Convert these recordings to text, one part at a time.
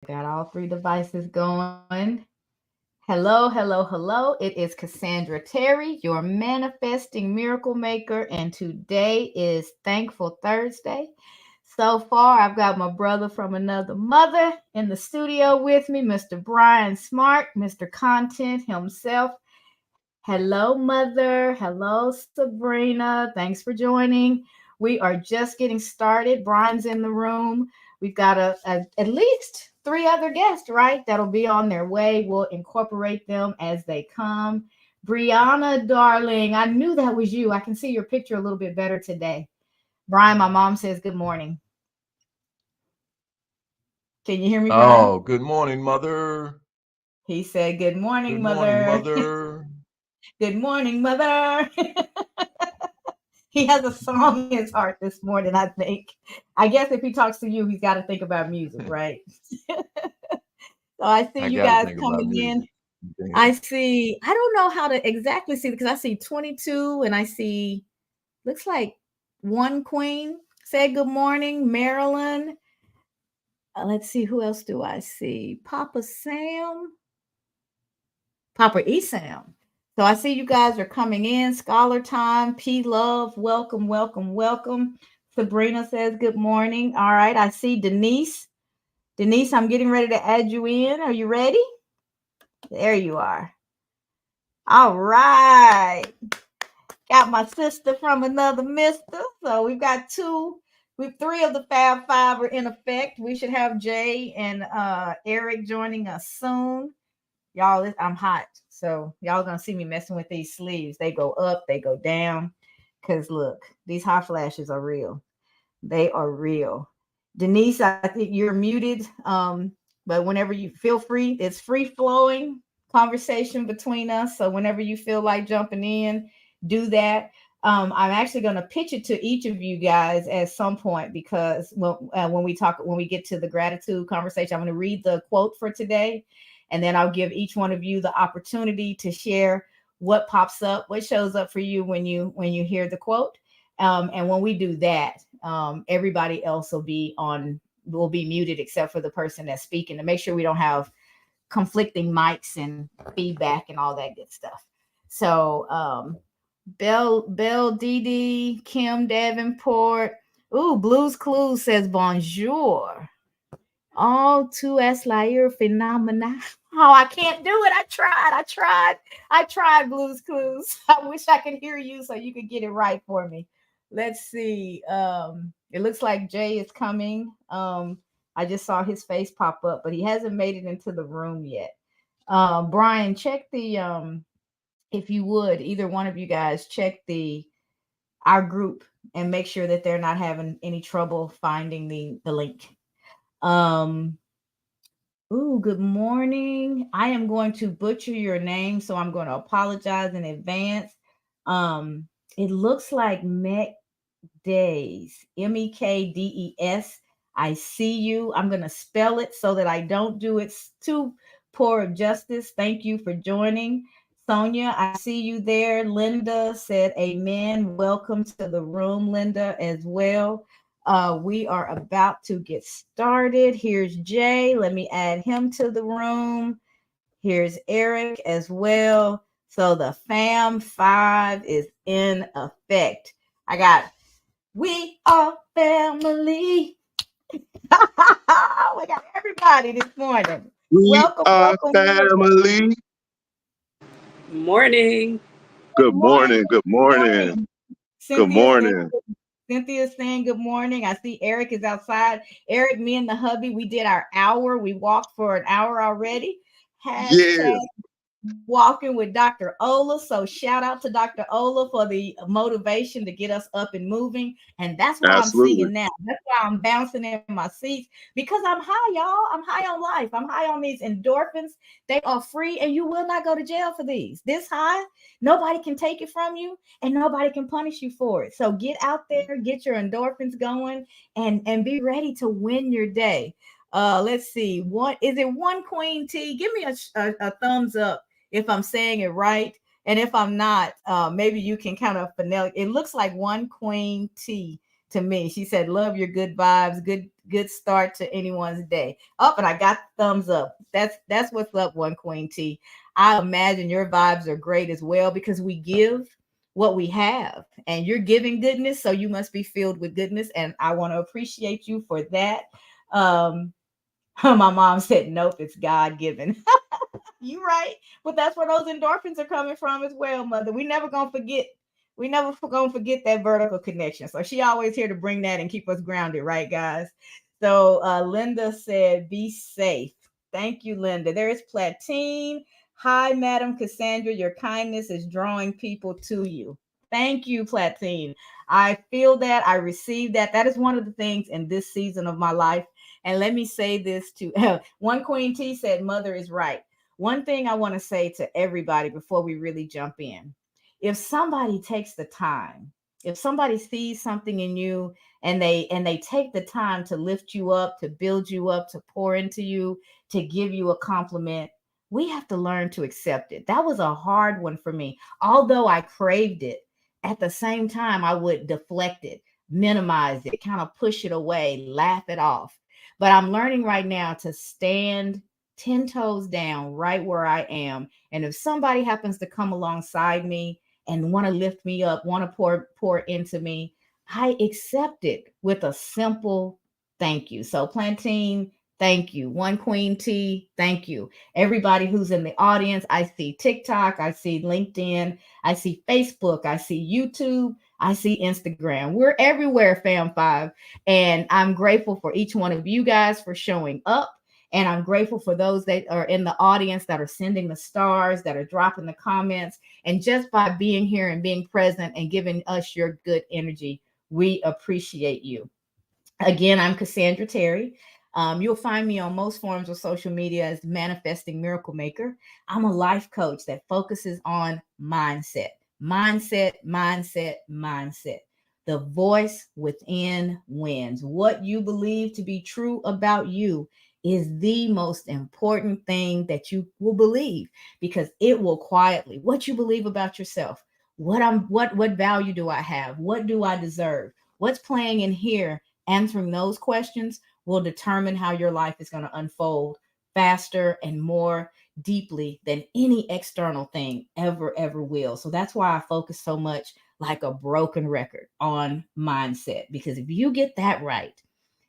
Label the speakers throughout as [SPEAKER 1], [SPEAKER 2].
[SPEAKER 1] Got all three devices going. Hello, hello, hello. It is Cassandra Terry, your manifesting miracle maker, and today is Thankful Thursday. So far, I've got my brother from another mother in the studio with me, Mr. Brian Smart, Mr. Content himself. Hello, Mother. Hello, Sabrina. Thanks for joining. We are just getting started. Brian's in the room. We've got at least three other guests, right? That'll be on their way. We'll incorporate them as they come. Brianna, darling, I knew that was you. I can see your picture a little bit better today. Brian, my mom says good morning. Can you hear me, Brian?
[SPEAKER 2] Oh, good morning, mother.
[SPEAKER 1] He said, good morning,
[SPEAKER 2] Good morning,
[SPEAKER 1] Mother.
[SPEAKER 2] mother.
[SPEAKER 1] Good morning, Mother. He has a song in his heart this morning, I think. I guess if he talks to you, he's got to think about music, right? So I see
[SPEAKER 2] I
[SPEAKER 1] you
[SPEAKER 2] got to
[SPEAKER 1] guys
[SPEAKER 2] think about
[SPEAKER 1] coming in.
[SPEAKER 2] music.
[SPEAKER 1] I see, I don't know how to exactly see because I see 22 and I see, looks like one queen. Say good morning, Marilyn. Let's see, who else do I see? Papa Sam, Papa Esam. So I see you guys are coming in. Scholar time, P Love, welcome, welcome, welcome. Sabrina says good morning. All right, I see Denise. Denise, I'm getting ready to add you in. Are you ready? There you are. All right. Got my sister from another mister. So we've got three of the Fab Five are in effect. We should have Jay and Eric joining us soon. Y'all, I'm hot. So y'all gonna see me messing with these sleeves. They go up, they go down. Cause look, these hot flashes are real. They are real. Denise, I think you're muted. But whenever you feel free, it's free flowing conversation between us. So whenever you feel like jumping in, do that. I'm actually going to pitch it to each of you guys at some point because when we get to the gratitude conversation, I'm going to read the quote for today, and then I'll give each one of you the opportunity to share what pops up, what shows up for you when you hear the quote. And when we do that, everybody else will be muted except for the person that's speaking to make sure we don't have conflicting mics and feedback and all that good stuff. So Belle Dee Kim Davenport. Ooh, Blues Clues says bonjour. All to es la phenomena. Oh, I can't do it. I tried Blues Clues. I wish I could hear you so you could get it right for me. Let's see. It looks like Jay is coming. I just saw his face pop up, but he hasn't made it into the room yet. Brian, check the if you would, either one of you guys check the our group and make sure that they're not having any trouble finding the link. Um, Ooh, good morning. I am going to butcher your name, so I'm going to apologize in advance. It looks like Days, Mekdes. I see you. I'm going to spell it so that I don't do it too poor of justice. Thank you for joining. Sonia, I see you there. Linda said, Amen. Welcome to the room, Linda, as well. We are about to get started. Here's Jay. Let me add him to the room. Here's Eric as well. So the fam five is in effect. I got we are family. We got everybody this morning.
[SPEAKER 3] We
[SPEAKER 1] Welcome,
[SPEAKER 3] are
[SPEAKER 1] welcome, welcome.
[SPEAKER 3] family.
[SPEAKER 4] Morning.
[SPEAKER 1] Good
[SPEAKER 3] Good
[SPEAKER 1] morning.
[SPEAKER 3] morning. Good
[SPEAKER 1] Good
[SPEAKER 3] morning.
[SPEAKER 1] morning.
[SPEAKER 3] Good
[SPEAKER 1] Cynthia saying
[SPEAKER 3] morning.
[SPEAKER 1] Cynthia's saying good morning. I see Eric is outside. Eric, me and the hubby, we did our hour. We walked for an hour already.
[SPEAKER 3] Yeah,
[SPEAKER 1] Hashtag walking with Dr. Ola. So shout out to Dr. Ola for the motivation to get us up and moving. And that's why I'm
[SPEAKER 3] absolutely.
[SPEAKER 1] singing now. That's why I'm bouncing in my seats because I'm high, y'all. I'm high on life. I'm high on these endorphins. They are free and you will not go to jail for these. This high, nobody can take it from you and nobody can punish you for it. So get out there, get your endorphins going and be ready to win your day. Let's see. What is it? One Queen T. Give me a thumbs up if I'm saying it right. And if I'm not, maybe you can kind of finesse. It looks like one Queen T to me. She said, love your good vibes, good start to anyone's day. Up, and I got the thumbs up. That's what's up, One Queen T. I imagine your vibes are great as well because we give what we have, and you're giving goodness, so you must be filled with goodness, and I want to appreciate you for that. um my mom said, nope, it's God given. You right. But that's where those endorphins are coming from as well, mother. We never gonna forget. We never gonna forget that vertical connection. So she always here to bring that and keep us grounded, right, guys? So Linda said, be safe. Thank you, Linda. There is Platine. Hi, Madam Cassandra. Your kindness is drawing people to you. Thank you, Platine. I feel that. I receive that. That is one of the things in this season of my life. And let me say this to One Queen T said, Mother is right. One thing I want to say to everybody before we really jump in, if somebody takes the time, if somebody sees something in you and they take the time to lift you up, to build you up, to pour into you, to give you a compliment, we have to learn to accept it. That was a hard one for me. Although I craved it, at the same time I would deflect it, minimize it, kind of push it away, laugh it off. But I'm learning right now to stand 10 toes down right where I am. And if somebody happens to come alongside me and want to lift me up, want to pour into me, I accept it with a simple thank you. So Plantain, thank you. One Queen T, thank you. Everybody who's in the audience, I see TikTok, I see LinkedIn, I see Facebook, I see YouTube, I see Instagram. We're everywhere, Fam Five. And I'm grateful for each one of you guys for showing up. And I'm grateful for those that are in the audience that are sending the stars, that are dropping the comments. And just by being here and being present and giving us your good energy, we appreciate you. Again, I'm Cassandra Terry. You'll find me on most forms of social media as Manifesting Miracle Maker. I'm a life coach that focuses on mindset, mindset, mindset, mindset. The voice within wins. What you believe to be true about you is the most important thing that you will believe because it will quietly what you believe about yourself. What value do I have? What do I deserve? What's playing in here? Answering those questions will determine how your life is going to unfold faster and more deeply than any external thing ever will. So that's why I focus so much like a broken record on mindset, because if you get that right,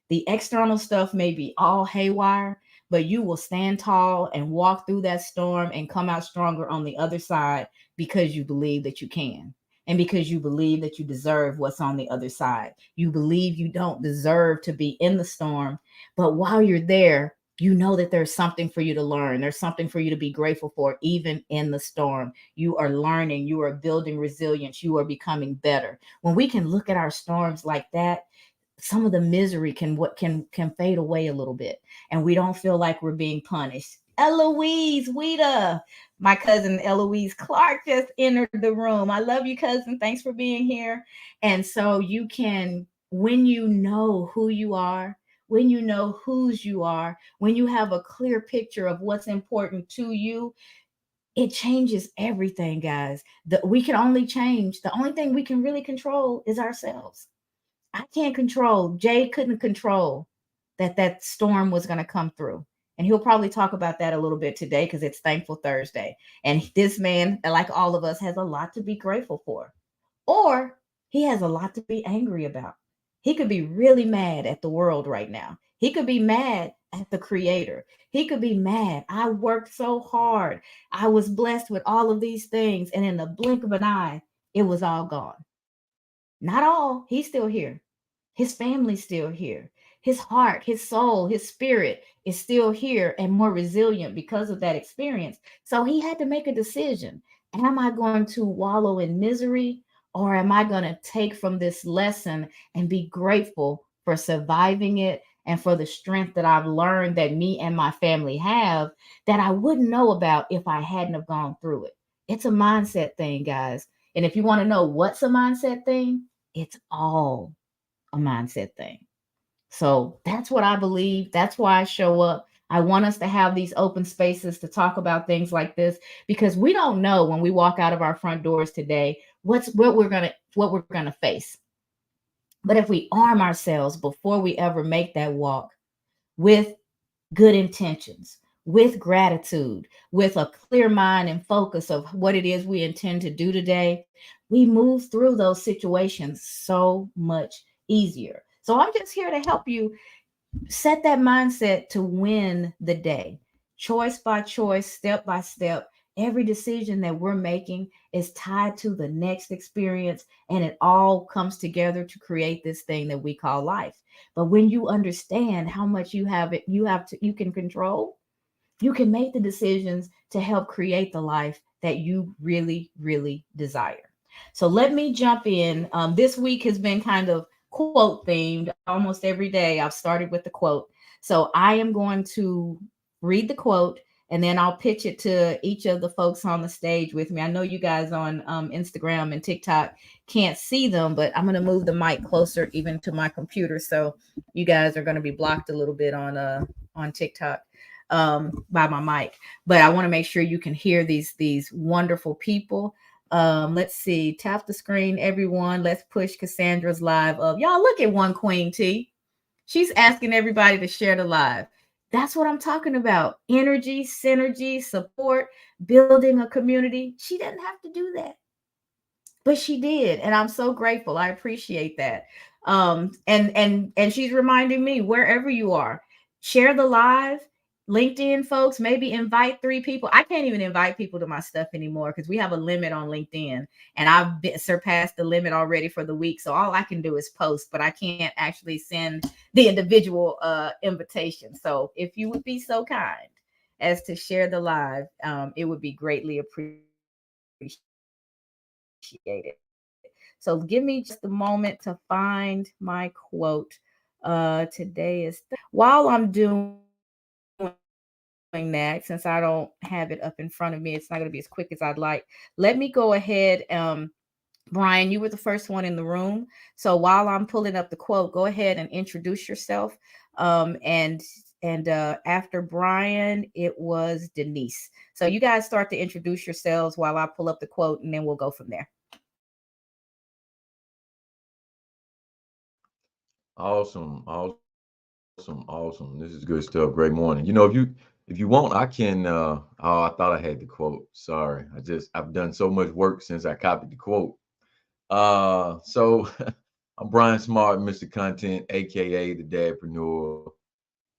[SPEAKER 1] the external stuff may be all haywire, but you will stand tall and walk through that storm and come out stronger on the other side because you believe that you can. And because you believe that you deserve what's on the other side. You believe you don't deserve to be in the storm, but while you're there, you know that there's something for you to learn. There's something for you to be grateful for, even in the storm. You are learning, you are building resilience, you are becoming better. When we can look at our storms like that, some of the misery can fade away a little bit, and we don't feel like we're being punished. Eloise Weta, my cousin Eloise Clark just entered the room. I love you, cousin. Thanks for being here. And so you can, when you know who you are, when you know whose you are, when you have a clear picture of what's important to you, it changes everything, guys. We can only change. The only thing we can really control is ourselves. I can't control. Jay couldn't control that storm was going to come through. And he'll probably talk about that a little bit today because it's Thankful Thursday. And this man, like all of us, has a lot to be grateful for. Or he has a lot to be angry about. He could be really mad at the world right now. He could be mad at the creator. He could be mad. I worked so hard. I was blessed with all of these things. And in the blink of an eye, it was all gone. Not all. He's still here. His family's still here. His heart, his soul, his spirit is still here and more resilient because of that experience. So he had to make a decision. Am I going to wallow in misery, or am I going to take from this lesson and be grateful for surviving it and for the strength that I've learned that me and my family have that I wouldn't know about if I hadn't have gone through it? It's a mindset thing, guys. And if you want to know what's a mindset thing, it's all a mindset thing. So that's what I believe. That's why I show up. I want us to have these open spaces to talk about things like this because we don't know when we walk out of our front doors today what we're gonna face. But if we arm ourselves before we ever make that walk with good intentions, with gratitude, with a clear mind and focus of what it is we intend to do today, we move through those situations so much easier. So I'm just here to help you set that mindset to win the day, choice by choice, step by step. Every decision that we're making is tied to the next experience, and it all comes together to create this thing that we call life. But when you understand how much you can control, you can make the decisions to help create the life that you really, really desire. So let me jump in. This week has been kind of quote themed. Almost every day I've started with the quote. So I am going to read the quote and then I'll pitch it to each of the folks on the stage with me. I know you guys on Instagram and TikTok can't see them, but I'm going to move the mic closer even to my computer. So you guys are going to be blocked a little bit on TikTok by my mic, but I want to make sure you can hear these wonderful people. Let's see, tap the screen, everyone. Let's push Cassandra's live up. Y'all look at one Queen T. She's asking everybody to share the live. That's what I'm talking about. Energy, synergy, support, building a community. She doesn't have to do that, but she did, and I'm so grateful. I appreciate that. And she's reminding me, wherever you are, share the live. LinkedIn folks, maybe invite 3 people. I can't even invite people to my stuff anymore because we have a limit on LinkedIn, and surpassed the limit already for the week. So all I can do is post, but I can't actually send the individual invitation. So if you would be so kind as to share the live, it would be greatly appreciated. So give me just a moment to find my quote. Today is Thursday. While I'm doing that, since I don't have it up in front of me, it's not going to be as quick as I'd like. Let me go ahead. Brian, you were the first one in the room. So while I'm pulling up the quote, go ahead and introduce yourself. And after Brian, it was Denise. So you guys start to introduce yourselves while I pull up the quote, and then we'll go from there.
[SPEAKER 2] Awesome. This is good stuff. Great morning. If you want, I can oh, I thought I had the quote. Sorry. I've done so much work since I copied the quote. So I'm Brian Smart, Mr. Content, aka the Dadpreneur.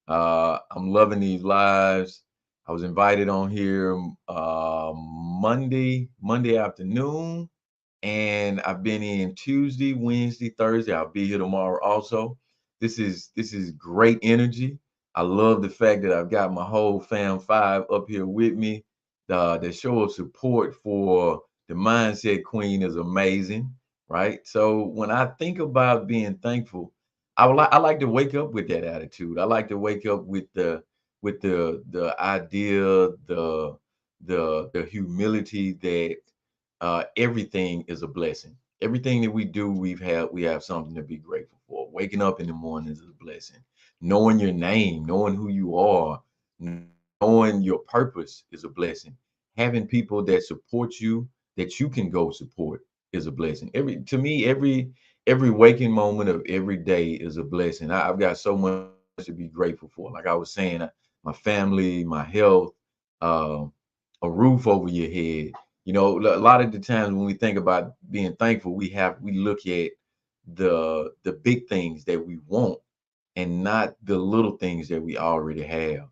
[SPEAKER 2] I'm loving these lives. I was invited on here Monday afternoon, and I've been in Tuesday, Wednesday, Thursday. I'll be here tomorrow also. This is great energy. I love the fact that I've got my whole fam five up here with me. The show of support for the mindset queen is amazing, right? So when I think about being thankful, I like to wake up with that attitude. I like to wake up with the idea, the humility that everything is a blessing. Everything that we have something to be grateful for. Waking up in the morning is a blessing. Knowing your name, knowing who you are, knowing your purpose is a blessing. Having people that support you, that you can go support, is a blessing. Every waking moment of every day is a blessing. I've got so much to be grateful for. Like I was saying, my family, my health, uh, a roof over your head. A lot of the times when we think about being thankful, we look at the big things that we want and not the little things that we already have.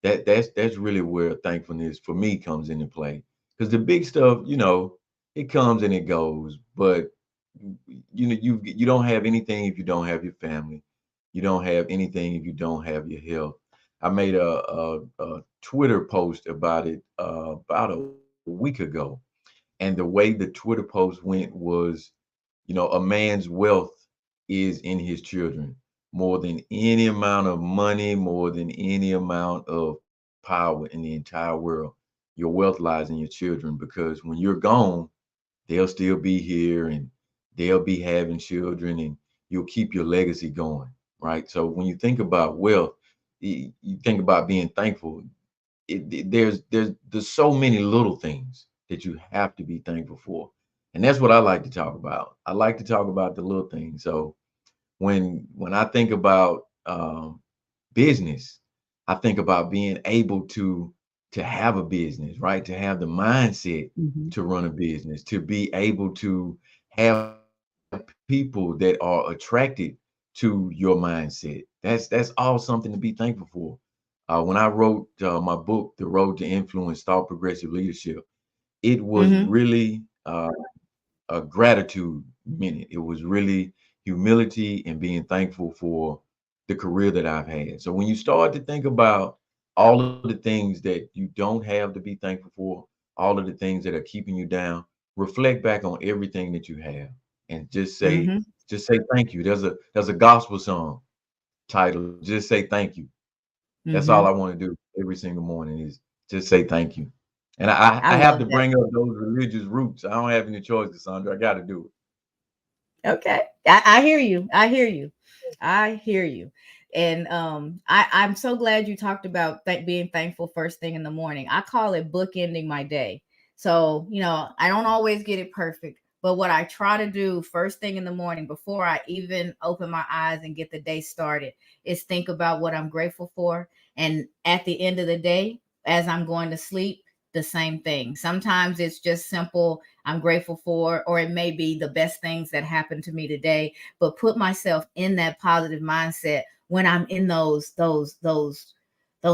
[SPEAKER 2] That's really where thankfulness for me comes into play. Because the big stuff, it comes and it goes, but you don't have anything if you don't have your family. You don't have anything if you don't have your health. I made a Twitter post about it about a week ago, and the way the Twitter post went was, a man's wealth is in his children more than any amount of money, more than any amount of power in the entire world. Your wealth lies in your children, because when you're gone, they'll still be here and they'll be having children, and you'll keep your legacy going, right? So when you think about wealth, you think about being thankful. There's so many little things that you have to be thankful for, and that's what I like to talk about. I like to talk about the little things. So when I think about business, I think about being able to have a business, right? To have the mindset
[SPEAKER 1] Mhm.
[SPEAKER 2] to run a business, to be able to have people that are attracted to your mindset. That's all something to be thankful for. When I wrote my book, The Road to Influence: Thought Progressive Leadership, it was
[SPEAKER 1] Mhm.
[SPEAKER 2] really a gratitude minute. It was really humility and being thankful for the career that I've had. So when you start to think about all of the things that you don't have to be thankful for, all of the things that are keeping you down, reflect back on everything that you have and
[SPEAKER 1] Mhm.
[SPEAKER 2] just say thank you. There's a gospel song titled Just Say Thank You. That's all I
[SPEAKER 1] Mhm.
[SPEAKER 2] want to do every single morning is just say thank you. And I
[SPEAKER 1] I
[SPEAKER 2] have
[SPEAKER 1] love
[SPEAKER 2] to
[SPEAKER 1] that.
[SPEAKER 2] bring up those religious roots. I don't have any choice, Sandra. I got to do
[SPEAKER 1] Okay. I hear you. I hear you. I hear you. And I'm so glad you talked about being thankful first thing in the morning. I call it bookending my day. So, I don't always get it perfect, but what I try to do first thing in the morning before I even open my eyes and get the day started is think about what I'm grateful for. And at the end of the day, as I'm going to sleep, the same thing. Sometimes it's just simple I'm grateful for, or it may be the best things that happened to me today, but put myself in that positive mindset when I'm in those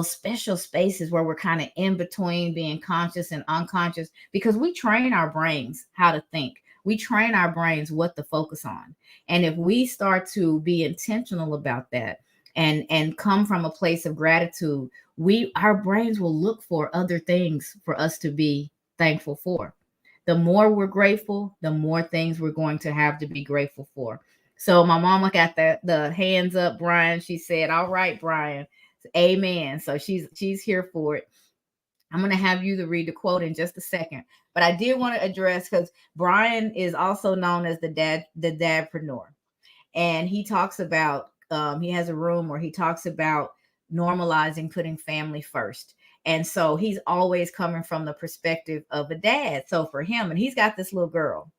[SPEAKER 1] special spaces where we're kind of in between being conscious and unconscious because we train our brains how to think. We train our brains what to focus on. And if we start to be intentional about that and come from a place of gratitude, our brains will look for other things for us to be thankful for. The more we're grateful, the more things we're going to have to be grateful for. So my mama got the hands up, Brian. She said, "All right, Brian, amen." So she's here for it. I'm going to have you to read the quote in just a second, but I did want to address because Brian is also known as the dadpreneur, and he talks about he has a room where he talks about normalizing putting family first. And so he's always coming from the perspective of a dad. So for him, and he's got this little girl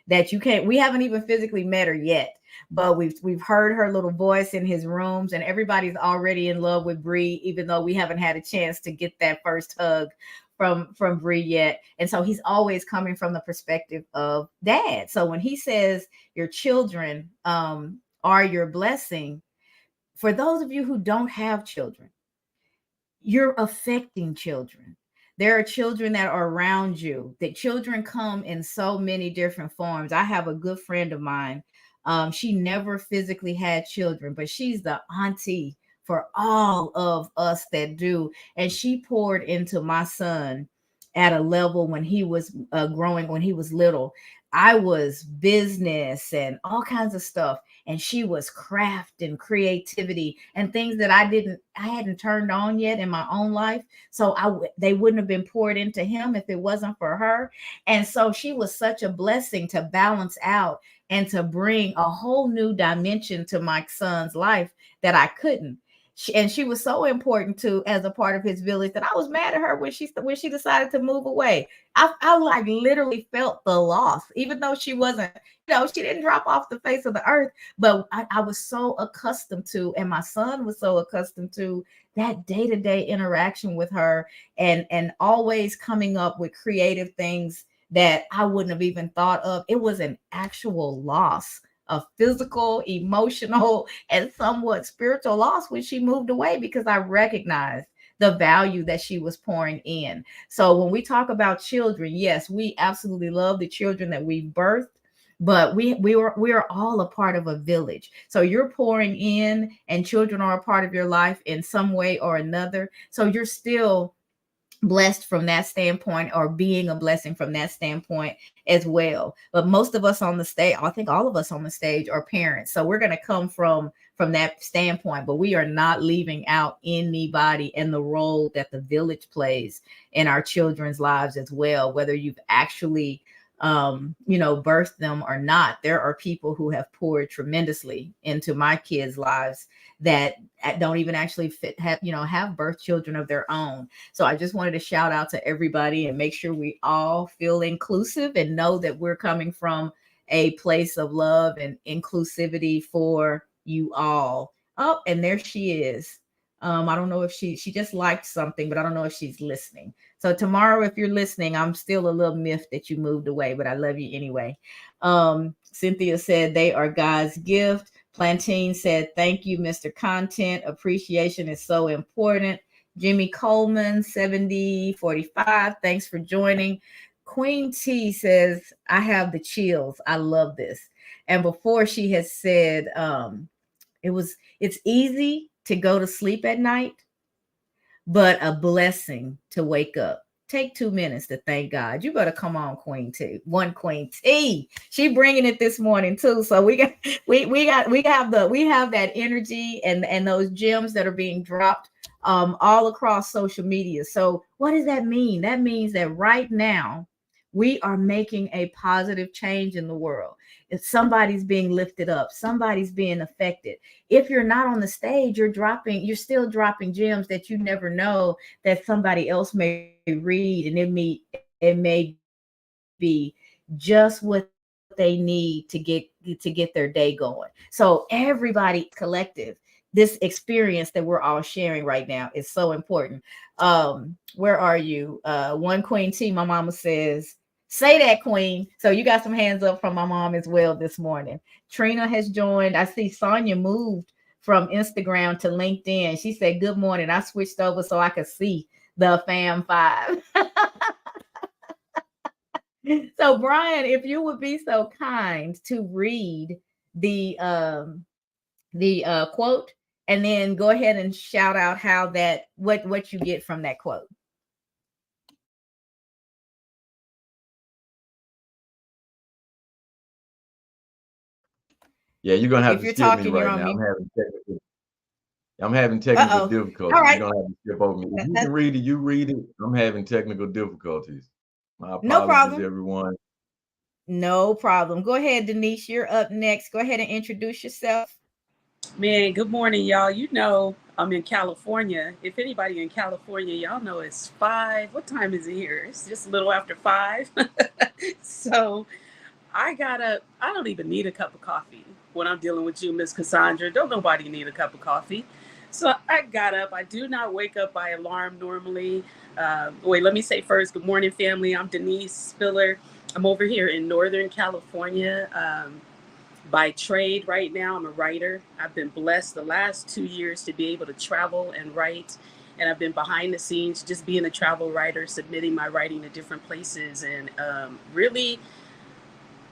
[SPEAKER 1] that you can't we haven't even physically met her yet, but we've heard her little voice in his rooms, and everybody's already in love with Bree, even though we haven't had a chance to get that first hug from Bree yet. And so he's always coming from the perspective of dad. So when he says your children are your blessing, for those of you who don't have children, you're affecting children. There are children that are around you. That children come in so many different forms. I have a good friend of mine. She never physically had children, but she's the auntie for all of us that do. And she poured into my son at a level when he was growing, when he was little. I was business and all kinds of stuff, and she was craft and creativity and things that I hadn't turned on yet in my own life. So they wouldn't have been poured into him if it wasn't for her. And so she was such a blessing to balance out and to bring a whole new dimension to my son's life that I couldn't. And she was so important to as a part of his village that I was mad at her when she decided to move away. I like literally felt the loss, even though she wasn't, she didn't drop off the face of the earth. But I was so accustomed to, and my son was so accustomed to that day-to-day interaction with her, and always coming up with creative things that I wouldn't have even thought of. It was an actual loss, a physical, emotional, and somewhat spiritual loss when she moved away, because I recognized the value that she was pouring in. So when we talk about children, yes, we absolutely love the children that we've birthed, but we are all a part of a village. So you're pouring in, and children are a part of your life in some way or another. So you're still blessed from that standpoint, or being a blessing from that standpoint as well. But most of us on the stage, I think all of us on the stage, are parents, so we're going to come from that standpoint, but we are not leaving out anybody and the role that the village plays in our children's lives as well, whether you've actually birthed them or not. There are people who have poured tremendously into my kids' lives that don't even actually have birth children of their own. So I just wanted to shout out to everybody and make sure we all feel inclusive and know that we're coming from a place of love and inclusivity for you all. Oh, and there she is. I don't know if she just liked something, but I don't know if she's listening. So tomorrow, if you're listening, I'm still a little miffed that you moved away, but I love you anyway. Cynthia said they are God's gift. Plantain said, thank you, Mr. Content. Appreciation is so important. Jimmy Coleman, 7045. Thanks for joining. Queen T says, I have the chills. I love this. And before she has said, it's easy to go to sleep at night, but a blessing to wake up. Take 2 minutes to thank God. You better come on, Queen T. One Queen T. She bringing it this morning too. So we have that energy and those gems that are being dropped all across social media. So what does that mean? That means that right now we are making a positive change in the world. If somebody's being lifted up, somebody's being affected. If you're not on the stage, you're still dropping gems that you never know that somebody else may read, and it may be just what they need to get their day going. So everybody collective, this experience that we're all sharing right now is so important. Where are you? One Queen T, my mama says, say that, Queen. So you got some hands up from my mom as well this morning. Trina has joined. I see Sonia moved from Instagram to LinkedIn. She said, good morning. I switched over so I could see the fam five. So Brian, if you would be so kind to read the quote, and then go ahead and shout out how that what you get from that quote.
[SPEAKER 2] Yeah, you're gonna have
[SPEAKER 1] If
[SPEAKER 2] to
[SPEAKER 1] you're
[SPEAKER 2] skip me
[SPEAKER 1] talking, you're
[SPEAKER 2] right
[SPEAKER 1] on
[SPEAKER 2] now.
[SPEAKER 1] mute.
[SPEAKER 2] I'm having technical
[SPEAKER 1] Uh-oh. All
[SPEAKER 2] difficulties.
[SPEAKER 1] right.
[SPEAKER 2] You're gonna have to skip over me. If you can read it, you read it. I'm having technical difficulties. My
[SPEAKER 1] No
[SPEAKER 2] apologies,
[SPEAKER 1] problem.
[SPEAKER 2] everyone.
[SPEAKER 1] No problem. Go ahead, Denise. You're up next. Go ahead and introduce yourself.
[SPEAKER 3] Man, good morning, y'all. You know, I'm in California. If anybody in California, y'all know it's 5. What time is it here? It's just a little after 5. So I got up. I don't even need a cup of coffee when I'm dealing with you, Miss Cassandra. Don't nobody need a cup of coffee. So I got up. I do not wake up by alarm normally. Wait, let me say first, good morning, family. I'm Denise Spiller. I'm over here in Northern California. By trade right now, I'm a writer. I've been blessed the last 2 years to be able to travel and write. And I've been behind the scenes, just being a travel writer, submitting my writing to different places. And really,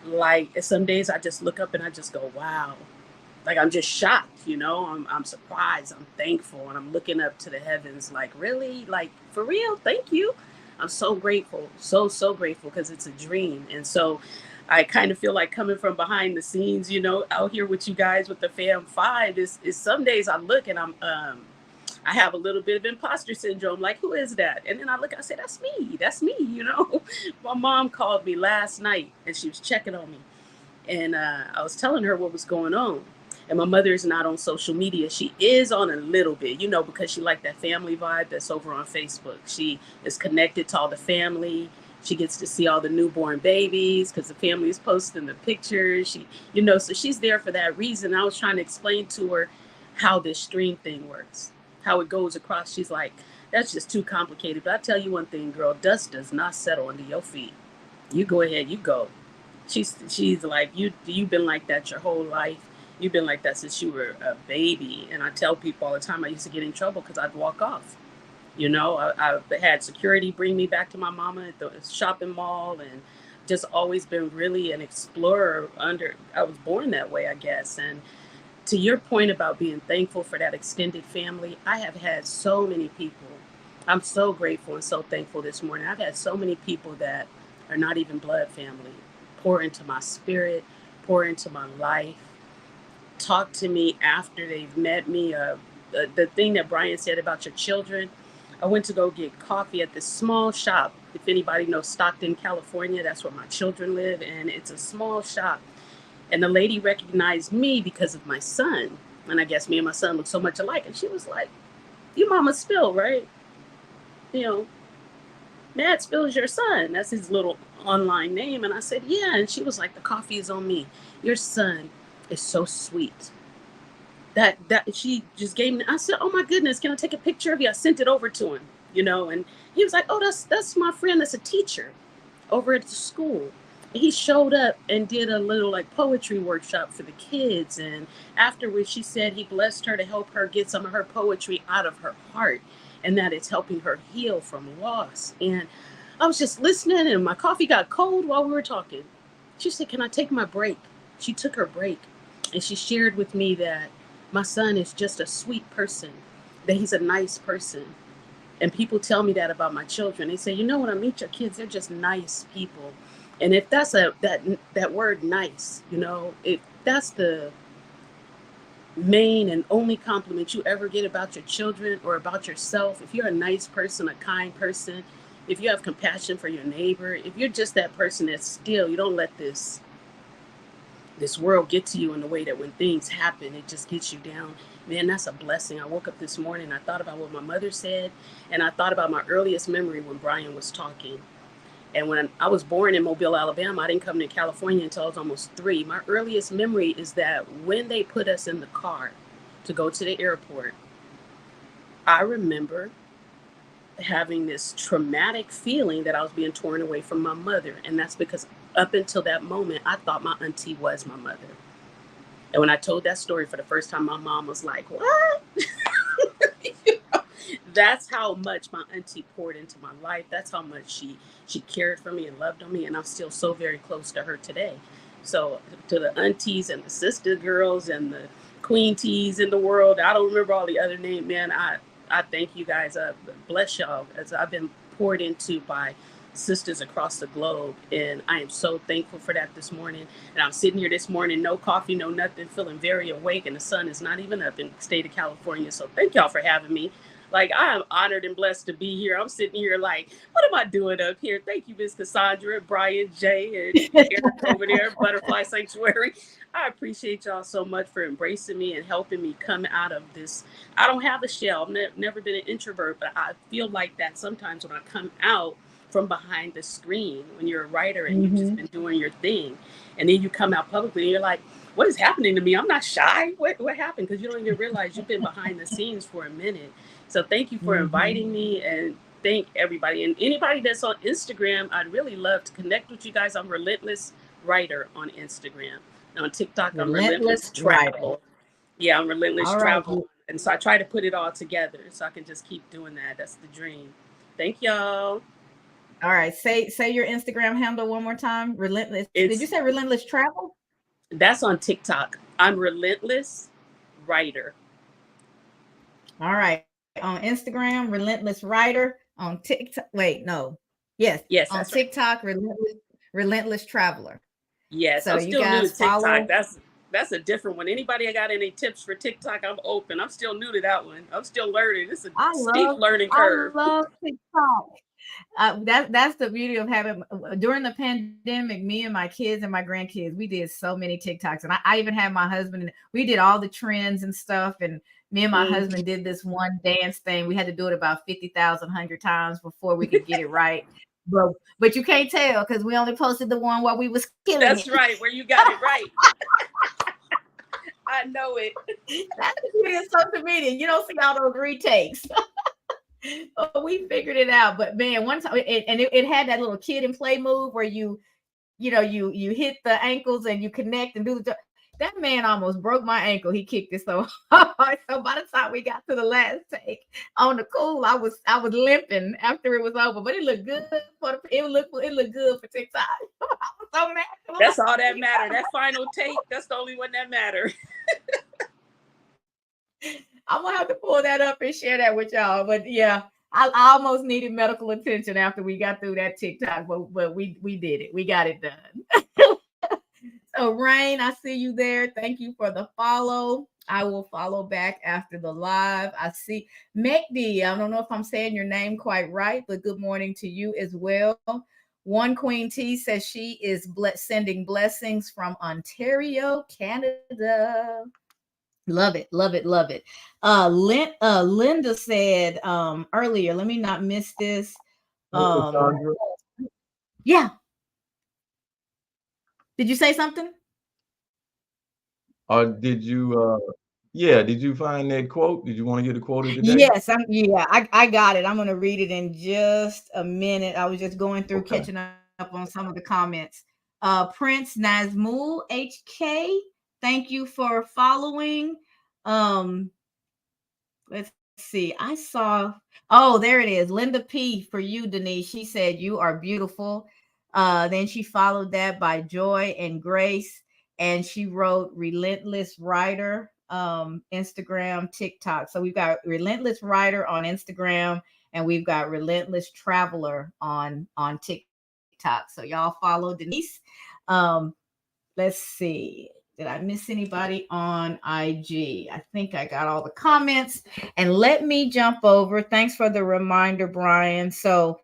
[SPEAKER 3] like, some days I just look up and I just go, wow. Like, I'm just shocked, you know, I'm surprised, I'm thankful, and I'm looking up to the heavens like, really? Like, for real? Thank you. I'm so grateful, so grateful, because it's a dream. And so I kind of feel like coming from behind the scenes, you know, out here with you guys with the fam five is some days I look and I have a little bit of imposter syndrome. Like, who is that? And then I look, I say, that's me, you know. My mom called me last night and she was checking on me. And I was telling her what was going on. And my mother is not on social media. She is on a little bit, you know, because she liked that family vibe that's over on Facebook. She is connected to all the family. She gets to see all the newborn babies because the family is posting the pictures. She, you know, so she's there for that reason. I was trying to explain to her how this stream thing works, how it goes across. She's like, that's just too complicated. But I tell you one thing, girl, dust does not settle under your feet. You go ahead, you go. She's like, you've been like that your whole life. You've been like that since you were a baby. And I tell people all the time, I used to get in trouble because I'd walk off. You know, I had security bring me back to my mama at the shopping mall, and just always been really an explorer. I was born that way, I guess. And to your point about being thankful for that extended family, I have had so many people. I'm so grateful and so thankful this morning. I've had so many people that are not even blood family pour into my spirit, pour into my life, talk to me after they've met me. The thing that Brian said about your children, I went to go get coffee at this small shop. If anybody knows Stockton, California, that's where my children live. And it's a small shop. And the lady recognized me because of my son. And I guess me and my son look so much alike. And she was like, you mama Spill, right? You know, Matt Spill's your son. That's his little online name. And I said, yeah. And she was like, the coffee is on me. Your son is so sweet. that she just gave me. I said, "Oh my goodness, can I take a picture of you?" I sent it over to him, and he was like, "Oh, that's my friend. That's a teacher over at the school." He showed up and did a little like poetry workshop for the kids, and afterwards, she said he blessed her to help her get some of her poetry out of her heart, and that it's helping her heal from loss. And I was just listening, and my coffee got cold while we were talking. She said, "Can I take my break?" She took her break, and she shared with me that my son is just a sweet person, that he's a nice person. And people tell me that about my children. They say, when I meet your kids, they're just nice people. And if that's that word nice, if that's the main and only compliment you ever get about your children or about yourself, if you're a nice person, a kind person, if you have compassion for your neighbor, if you're just that person that's still, you don't let this world get to you in the way that when things happen, it just gets you down. Man, that's a blessing. I woke up this morning, I thought about what my mother said, and I thought about my earliest memory when Brian was talking. And when I was born in Mobile, Alabama, I didn't come to California until I was almost 3. My earliest memory is that when they put us in the car to go to the airport, I remember having this traumatic feeling that I was being torn away from my mother. And that's because up until that moment, I thought my auntie was my mother. And when I told that story for the first time, my mom was like, "What?" That's how much my auntie poured into my life. That's how much she cared for me and loved on me. And I'm still so very close to her today. So to the aunties and the sister girls and the queen teas in the world, I don't remember all the other names, man. I thank you guys. Bless y'all, as I've been poured into by sisters across the globe. And I am so thankful for that this morning. And I'm sitting here this morning, no coffee, no nothing, feeling very awake. And the sun is not even up in the state of California. So thank y'all for having me. Like, I am honored and blessed to be here. I'm sitting here like, what am I doing up here? Thank you, Miss Cassandra, Brian, Jay, and Eric over there, Butterfly Sanctuary. I appreciate y'all so much for embracing me and helping me come out of this. I don't have a shell. I've never been an introvert, but I feel like that sometimes when I come out from behind the screen, when you're a writer and you've just been doing your thing, and then you come out publicly and you're like, what is happening to me? I'm not shy. What happened? Because you don't even realize you've been behind the scenes for a minute. So thank you for inviting me, and thank everybody. And anybody that's on Instagram, I'd really love to connect with you guys. I'm Relentless Writer on Instagram. And on TikTok, I'm Relentless
[SPEAKER 1] Relentless writer.
[SPEAKER 3] Travel. Yeah, I'm Relentless
[SPEAKER 1] All right.
[SPEAKER 3] Travel. And so I try to put it all together so I can just keep doing that. That's the dream. Thank y'all.
[SPEAKER 1] All right. Say your Instagram handle one more time. Relentless. Did you
[SPEAKER 3] It's
[SPEAKER 1] say Relentless Travel?
[SPEAKER 3] That's on TikTok. I'm Relentless Writer.
[SPEAKER 1] All right. On Instagram, Relentless Writer. On TikTok. Wait, no. Yes.
[SPEAKER 3] Yes,
[SPEAKER 1] On
[SPEAKER 3] that's right.
[SPEAKER 1] TikTok, Relentless Traveler.
[SPEAKER 3] Yes,
[SPEAKER 1] So
[SPEAKER 3] I'm
[SPEAKER 1] you
[SPEAKER 3] still new to
[SPEAKER 1] guys
[SPEAKER 3] TikTok.
[SPEAKER 1] follow.
[SPEAKER 3] That's a different one. Anybody got any tips for TikTok? I'm open. I'm still new to that one. I'm still learning. It's a
[SPEAKER 1] I
[SPEAKER 3] steep
[SPEAKER 1] love
[SPEAKER 3] learning
[SPEAKER 1] I
[SPEAKER 3] curve.
[SPEAKER 1] love TikTok. That's the beauty of having during the pandemic, me and my kids and my grandkids, we did so many TikToks. And I even had my husband, and we did all the trends and stuff. And me and my
[SPEAKER 3] Mm.
[SPEAKER 1] husband did this one dance thing. We had to do it about 50,000 100 times before we could get it right. But you can't tell because we only posted the one while we was killing
[SPEAKER 3] That's
[SPEAKER 1] it.
[SPEAKER 3] right, where you got it right. I know it.
[SPEAKER 1] That's the beauty of social media. You don't see all those retakes. But we figured it out. But man, one time it had that little kid and play move where you hit the ankles and you connect and do the that man almost broke my ankle. He kicked it so hard. So by the time we got to the last take on the cool, I was limping after it was over. But it looked good it looked good for TikTok. I was so mad. I was
[SPEAKER 3] That's
[SPEAKER 1] like,
[SPEAKER 3] all that
[SPEAKER 1] you
[SPEAKER 3] matter.
[SPEAKER 1] got
[SPEAKER 3] That final take, that's the only one that matter.
[SPEAKER 1] I'm gonna have to pull that up and share that with y'all. But yeah, I almost needed medical attention after we got through that TikTok, but we did it. We got it done. So Rain, I see you there. Thank you for the follow. I will follow back after the live. I see Mekdi. I don't know if I'm saying your name quite right, but good morning to you as well. One Queen T says she is sending blessings from Ontario, Canada. Love it, love it, love it. Linda said earlier, let me not miss this.
[SPEAKER 2] Hey,
[SPEAKER 1] Um,
[SPEAKER 2] Cassandra,
[SPEAKER 1] yeah, did you say something?
[SPEAKER 2] or did you? Yeah, did you find that quote? Did you want to get a quote of the day?
[SPEAKER 1] Yes, I got it. I'm gonna read it in just a minute. I was just going through
[SPEAKER 2] Okay.
[SPEAKER 1] catching up on some of the comments. Prince Nazmul HK, thank you for following. Um, let's see. I saw, oh, there it is. Linda P for you, Denise. She said you are beautiful. Then she followed that by Joy and Grace, and she wrote Relentless Writer, Instagram, TikTok. So we've got Relentless Writer on Instagram, and we've got Relentless Traveler on TikTok. So y'all follow Denise. Um, let's see. Did I miss anybody on IG? I think I got all the comments. And let me jump over. Thanks for the reminder, Brian. So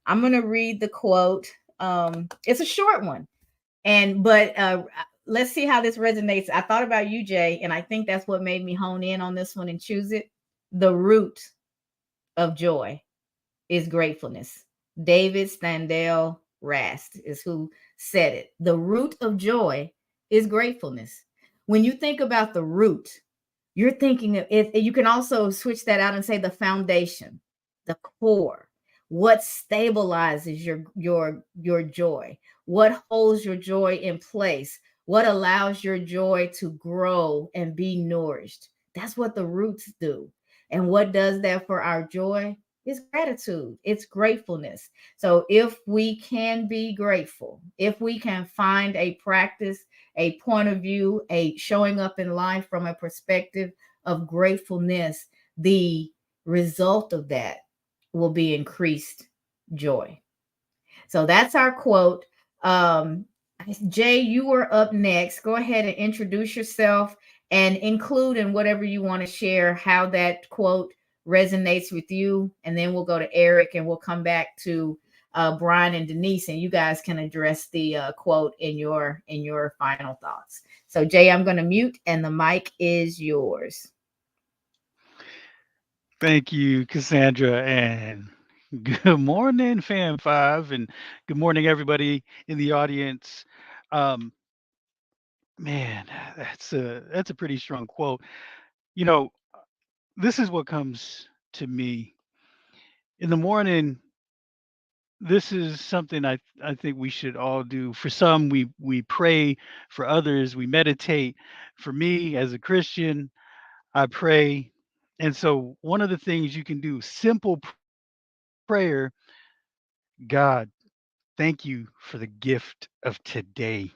[SPEAKER 1] I'm going to read the quote. It's a short one. But let's see how this resonates. I thought about you, Jay, and I think that's what made me hone in on this one and choose it. The root of joy is gratefulness. David Steindl-Rast is who said it. The root of joy is gratefulness. When you think about the root, you're thinking of it. You can also switch that out and say the foundation, the core, what stabilizes your joy, what holds your joy in place, what allows your joy to grow and be nourished. That's what the roots do. And what does that for our joy? It's gratitude, it's gratefulness. So if we can be grateful, if we can find a practice, a point of view, a showing up in life from a perspective of gratefulness, the result of that will be increased joy. So that's our quote. Um, Jay, you were up next. Go ahead and introduce yourself and include in whatever you want to share how that quote resonates with you. And then we'll go to Eric and we'll come back to Brian and Denise, and you guys can address the quote in your final thoughts. So, Jay, I'm going to mute, and the mic is yours.
[SPEAKER 4] Thank you, Cassandra, and good morning, Fam Five, and good morning, everybody in the audience. Um, man, that's a pretty strong quote. You know, this is what comes to me in the morning. This is something I think we should all do. For some, we pray. For others, we meditate. For me, as a Christian, I pray. And so, one of the things you can do, simple prayer: God, thank you for the gift of today.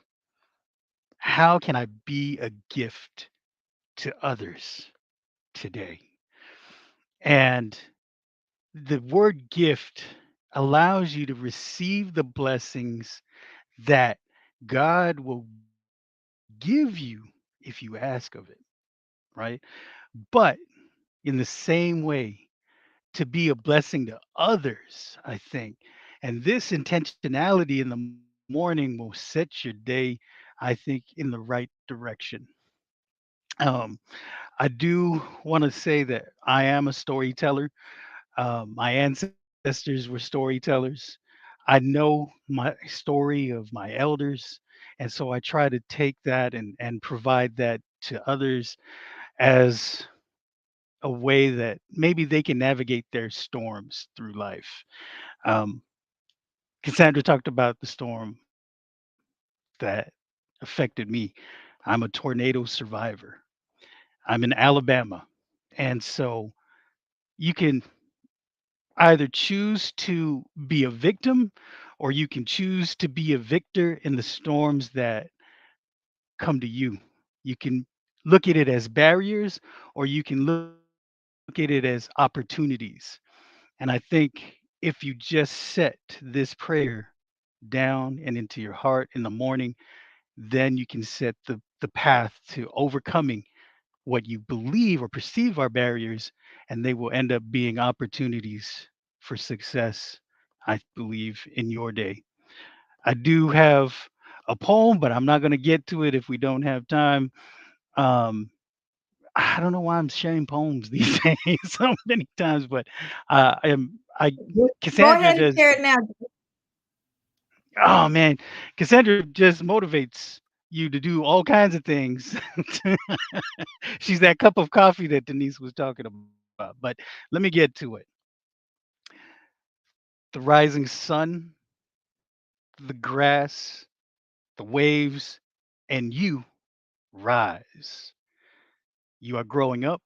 [SPEAKER 4] How can I be a gift to others today? And the word gift allows you to receive the blessings that God will give you if you ask of it, right? But in the same way, to be a blessing to others, I think. And this intentionality in the morning will set your day, I think, in the right direction. Um, I do want to say that I am a storyteller. My ancestors were storytellers. I know my story of my elders. And so I try to take that and provide that to others as a way that maybe they can navigate their storms through life. Um, Cassandra talked about the storm that affected me. I'm a tornado survivor. I'm in Alabama. And so you can either choose to be a victim or you can choose to be a victor in the storms that come to you. You can look at it as barriers or you can look at it as opportunities. And I think if you just set this prayer down and into your heart in the morning, then you can set the path to overcoming what you believe or perceive are barriers, and they will end up being opportunities for success, I believe, in your day. I do have a poem, but I'm not going to get to it if we don't have time. Um, I don't know why I'm sharing poems these days so many times, but I
[SPEAKER 1] Go
[SPEAKER 4] Cassandra
[SPEAKER 1] ahead and share
[SPEAKER 4] just
[SPEAKER 1] it now.
[SPEAKER 4] oh man, Cassandra just motivates you to do all kinds of things. She's that cup of coffee that Denise was talking about. But let me get to it. The rising sun, the grass, the waves, and you rise. You are growing up.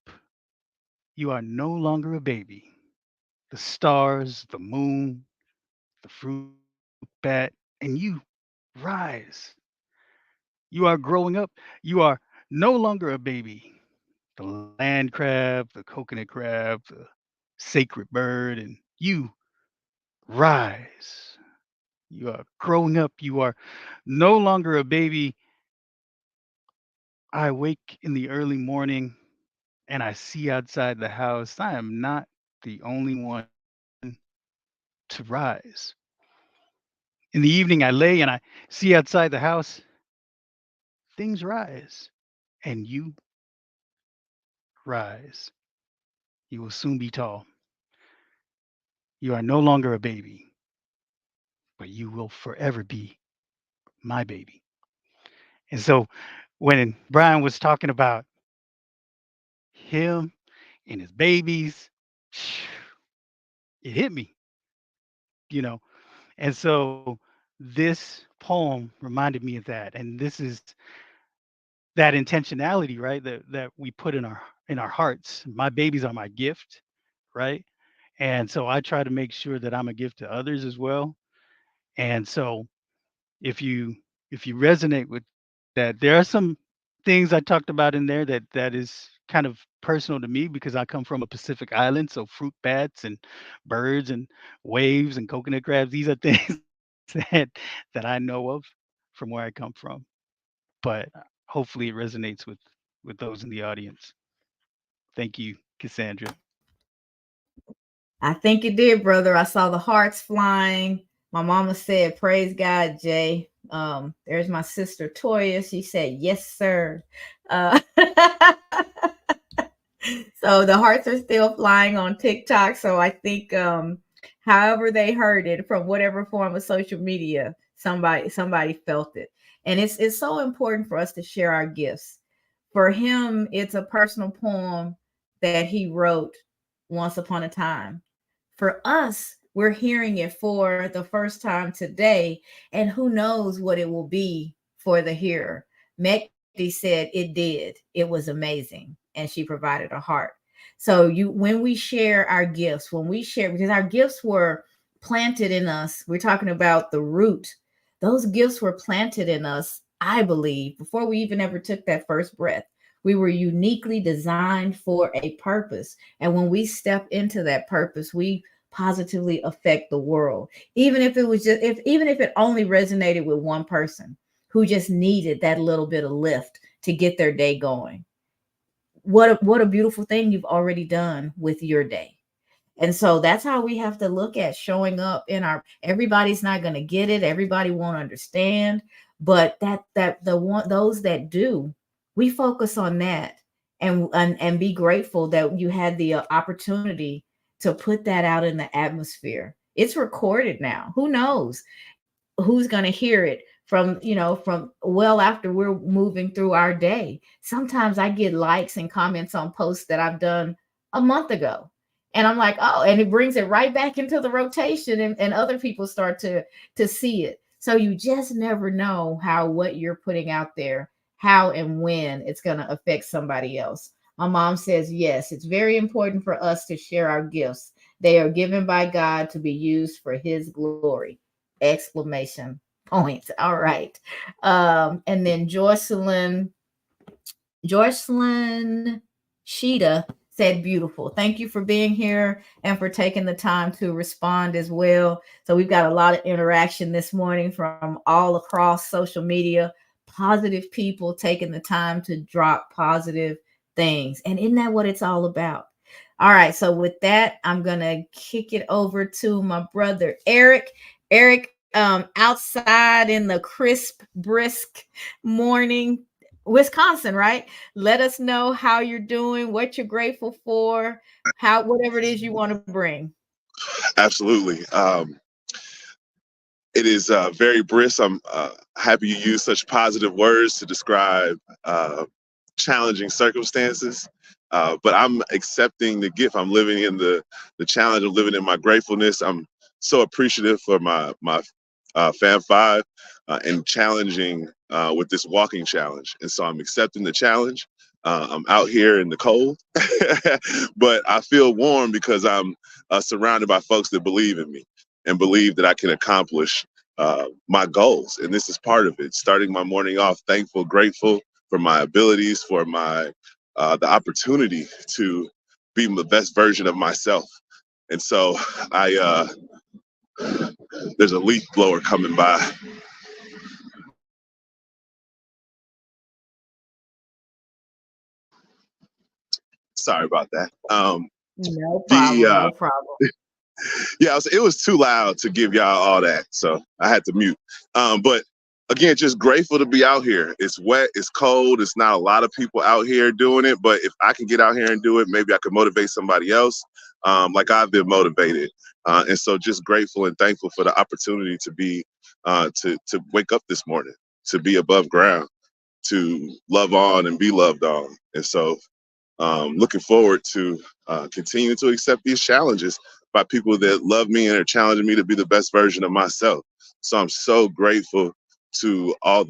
[SPEAKER 4] You are no longer a baby. The stars, the moon, the fruit bat, and you rise. You are growing up. You are no longer a baby. The land crab, the coconut crab, the sacred bird, and you rise. You are growing up. You are no longer a baby. I wake in the early morning and I see outside the house. I am not the only one to rise. In the evening, I lay and I see outside the house, things rise, and you rise. You will soon be tall. You are no longer a baby, but you will forever be my baby. And so when Brian was talking about him and his babies, it hit me, you know. And so this poem reminded me of that. And this is that intentionality, right? That we put in our hearts. My babies are my gift, right? And so I try to make sure that I'm a gift to others as well. And so if you if you resonate with that, there are some things I talked about in there that is kind of personal to me because I come from a Pacific island, so fruit bats and birds and waves and coconut crabs, these are things that I know of from where I come from. But hopefully it resonates with those in the audience. Thank you, Cassandra.
[SPEAKER 1] I think it did, brother. I saw the hearts flying. My mama said, "Praise God, Jay." There's my sister Toya. She said, "Yes, sir." Uh, so the hearts are still flying on TikTok. So I think, however they heard it from whatever form of social media, somebody felt it, and it's so important for us to share our gifts. For him, it's a personal poem that he wrote once upon a time. For us, we're hearing it for the first time today, and who knows what it will be for the hearer. Mekdi said it did. It was amazing, and she provided a heart. So when we share our gifts, when we share, because our gifts were planted in us, we're talking about the root. Those gifts were planted in us, I believe, before we even ever took that first breath. We were uniquely designed for a purpose. And when we step into that purpose, we positively affect the world. Even if it was just even if it only resonated with one person who just needed that little bit of lift to get their day going. What a beautiful thing you've already done with your day. And so that's how we have to look at showing up in our, everybody's not going to get it, everybody won't understand, but that the one, those that do, we focus on that, and be grateful that you had the opportunity to put that out in the atmosphere. It's recorded now. Who knows who's going to hear it from, from well after we're moving through our day. Sometimes I get likes and comments on posts that I've done a month ago, and I'm like, oh, and it brings it right back into the rotation, and other people start to see it. So you just never know how what you're putting out there, how and when it's going to affect somebody else. My mom says, yes, it's very important for us to share our gifts. They are given by God to be used for his glory. Exclamation points. All right. And then Joycelyn Sheeta said, beautiful. Thank you for being here and for taking the time to respond as well. So we've got a lot of interaction this morning from all across social media, positive people taking the time to drop positive things. And isn't that what it's all about? All right. So with that, I'm going to kick it over to my brother, Eric. Eric, outside in the crisp, brisk morning, Wisconsin, right? Let us know how you're doing, what you're grateful for, whatever it is you want to bring.
[SPEAKER 5] Absolutely. It is very brisk. I'm happy you use such positive words to describe challenging circumstances. But I'm accepting the gift. I'm living in the challenge of living in my gratefulness. I'm so appreciative for my Fam 5 and challenging with this walking challenge. And so I'm accepting the challenge. I'm out here in the cold, but I feel warm because I'm surrounded by folks that believe in me and believe that I can accomplish my goals. And this is part of it. Starting my morning off thankful, grateful for my abilities, for my the opportunity to be the best version of myself. And so I there's a leaf blower coming by. Sorry about that.
[SPEAKER 1] No
[SPEAKER 5] The
[SPEAKER 1] problem. No problem.
[SPEAKER 5] Yeah, it was too loud to give y'all all that, so I had to mute. But again, just grateful to be out here. It's wet, it's cold, it's not a lot of people out here doing it, but if I can get out here and do it, maybe I could motivate somebody else, like I've been motivated. And so just grateful and thankful for the opportunity to be, to wake up this morning, to be above ground, to love on and be loved on. And so looking forward to continuing to accept these challenges by people that love me and are challenging me to be the best version of myself. So I'm so grateful to all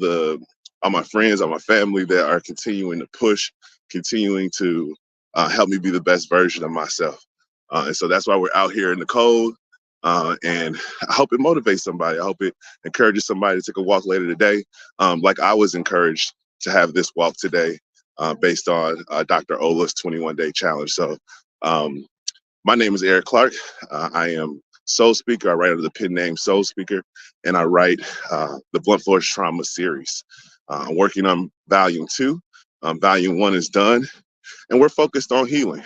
[SPEAKER 5] my friends, all my family that are continuing to push, continuing to help me be the best version of myself. And so that's why we're out here in the cold. And I hope it motivates somebody. I hope it encourages somebody to take a walk later today, like I was encouraged to have this walk today, based on Dr. Ola's 21-day challenge. So my name is Eric Clark. I am Soul Speaker. I write under the pen name Soul Speaker, and I write the Blunt Force Trauma series. I'm working on volume 2. Volume 1 is done, and we're focused on healing.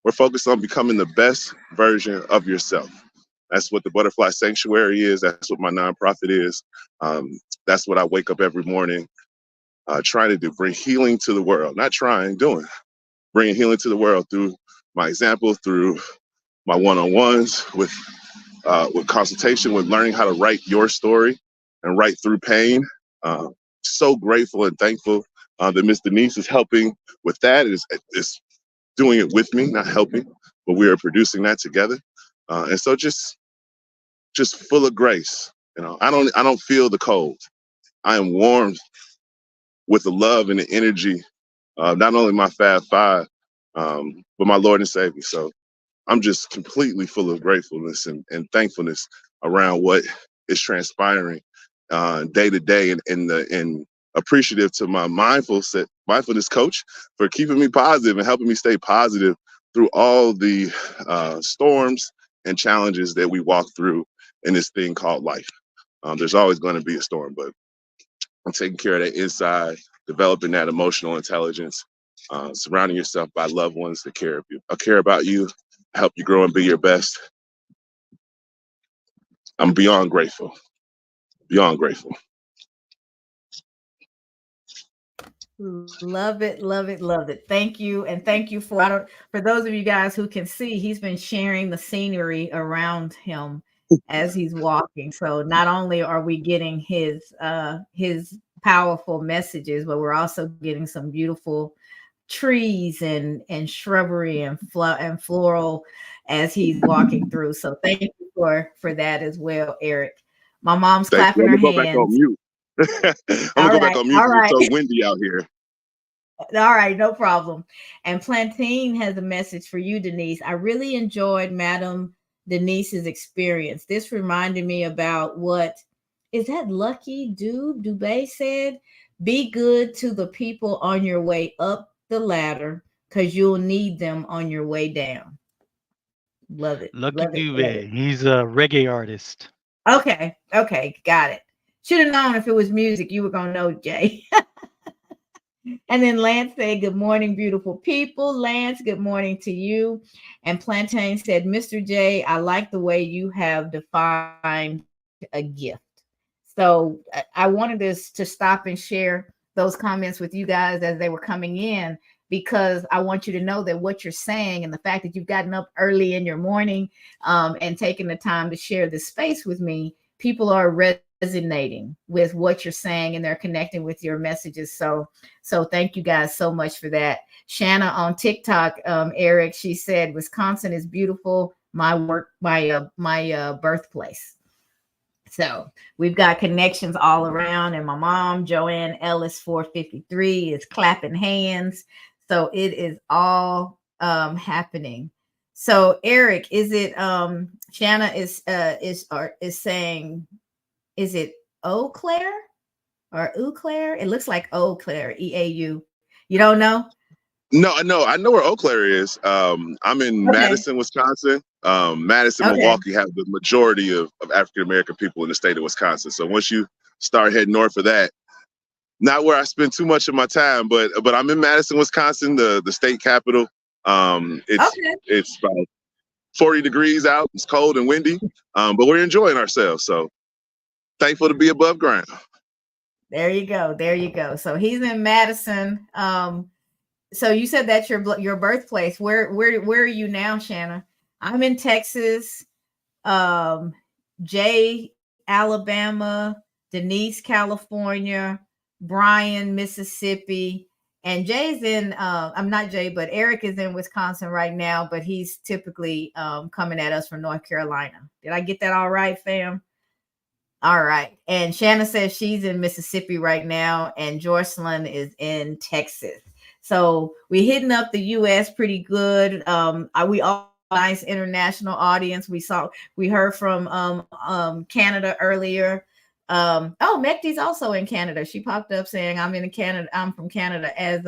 [SPEAKER 5] We're focused on becoming the best version of yourself. That's what the Butterfly Sanctuary is. That's what my nonprofit is. That's what I wake up every morning trying to do, bring healing to the world, not trying, doing, bringing healing to the world through my example, through my one-on-ones with consultation, with learning how to write your story and write through pain. So grateful and thankful that Miss Denise is helping with that. Is doing it with me, not helping, but we are producing that together. And so just full of grace. You know, I don't feel the cold. I am warmed with the love and the energy, not only my Fab 5, but my Lord and Savior. So I'm just completely full of gratefulness and thankfulness around what is transpiring day to day, and appreciative to my mindfulness coach for keeping me positive and helping me stay positive through all the storms and challenges that we walk through in this thing called life. There's always going to be a storm, but I'm taking care of that inside, developing that emotional intelligence, surrounding yourself by loved ones that care about you, help you grow and be your best. I'm beyond grateful. Beyond grateful.
[SPEAKER 1] Love it, love it, love it. Thank you. And thank you for those of you guys who can see, he's been sharing the scenery around him as he's walking. So not only are we getting his powerful messages, but we're also getting some beautiful trees and shrubbery and floral as he's walking through. So thank you for that as well, Eric. My mom's clapping her hands.
[SPEAKER 5] I'm gonna go back on mute. It's so windy out here.
[SPEAKER 1] All right, no problem. And Plantain has a message for you, Denise. I really enjoyed Madam Denise's experience. This reminded me about what is that Lucky Dubé said? Be good to the people on your way up the ladder because you'll need them on your way down. Love it.
[SPEAKER 4] Lucky
[SPEAKER 1] Love it.
[SPEAKER 4] Dube. He's a reggae artist.
[SPEAKER 1] Okay, got it. Should have known if it was music, you were gonna know, Jay. And then Lance said, good morning, beautiful people. Lance, good morning to you. And Plantain said, Mr. J, I like the way you have defined a gift. So I wanted this to stop and share those comments with you guys as they were coming in, because I want you to know that what you're saying and the fact that you've gotten up early in your morning and taken the time to share this space with me, people are resonating with what you're saying and they're connecting with your messages. So thank you guys so much for that. Shanna on TikTok, Eric, she said Wisconsin is beautiful, my birthplace. So we've got connections all around. And my mom, Joanne Ellis 453, is clapping hands. So it is all happening. So Eric, is it Shanna is saying, is it Eau Claire or Eau Claire? It looks like Eau Claire, EAU. You don't know?
[SPEAKER 5] No, I know where Eau Claire is. I'm in Madison, Wisconsin. Madison, Milwaukee have the majority of African American people in the state of Wisconsin. So once you start heading north of that, not where I spend too much of my time, but I'm in Madison, Wisconsin, the state capital. It's about 40 degrees out. It's cold and windy, but we're enjoying ourselves. So thankful to be above ground.
[SPEAKER 1] There you go. There you go. So he's in Madison. So you said that's your birthplace. Where are you now, Shanna? I'm in Texas. Jay, Alabama. Denise, California. Brian, Mississippi. And Jay's in, I'm not Jay, but Eric is in Wisconsin right now, but he's typically coming at us from North Carolina. Did I get that all right, fam? All right. And Shanna says she's in Mississippi right now, and Jocelyn is in Texas. So we're hitting up the U.S. pretty good. We all nice international audience. We heard from Canada earlier. Mekti's also in Canada. She popped up saying, I'm in Canada. I'm from Canada, as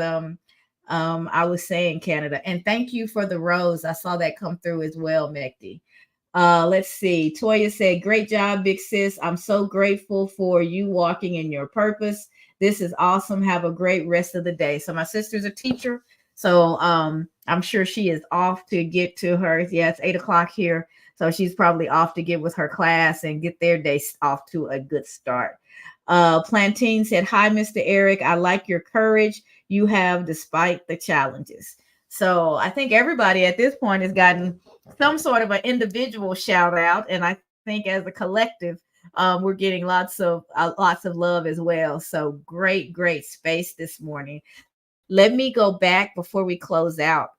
[SPEAKER 1] I was saying Canada. And thank you for the rose. I saw that come through as well, Mekti. Let's see. Toya said, great job, big sis. I'm so grateful for you walking in your purpose. This is awesome. Have a great rest of the day. So my sister's a teacher. So I'm sure she is off to get to her. Yeah, it's 8:00 here. So she's probably off to get with her class and get their day off to a good start. Plantain said, hi, Mr. Eric. I like your courage you have despite the challenges. So I think everybody at this point has gotten some sort of an individual shout out. And I think as a collective, we're getting lots of love as well. So great space this morning. Let me go back before we close out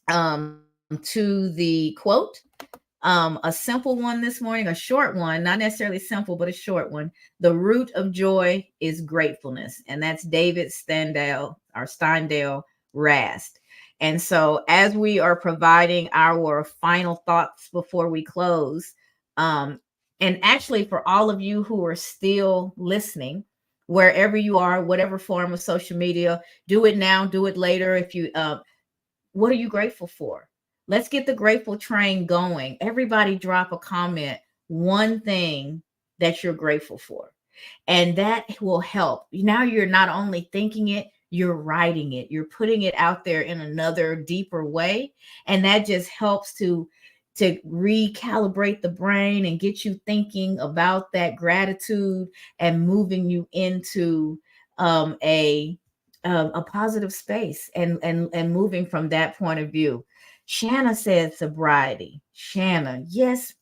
[SPEAKER 1] to the quote. A simple one this morning, a short one, not necessarily simple, but a short one. The root of joy is gratefulness. And that's David Steindl-Rast. And so as we are providing our final thoughts before we close, and actually for all of you who are still listening, wherever you are, whatever form of social media, do it now, do it later. If you, what are you grateful for? Let's get the grateful train going. Everybody drop a comment, one thing that you're grateful for. And that will help. Now you're not only thinking it, you're writing it. You're putting it out there in another deeper way. And that just helps to recalibrate the brain and get you thinking about that gratitude and moving you into a positive space and moving from that point of view. Shanna said sobriety. Shanna, yes.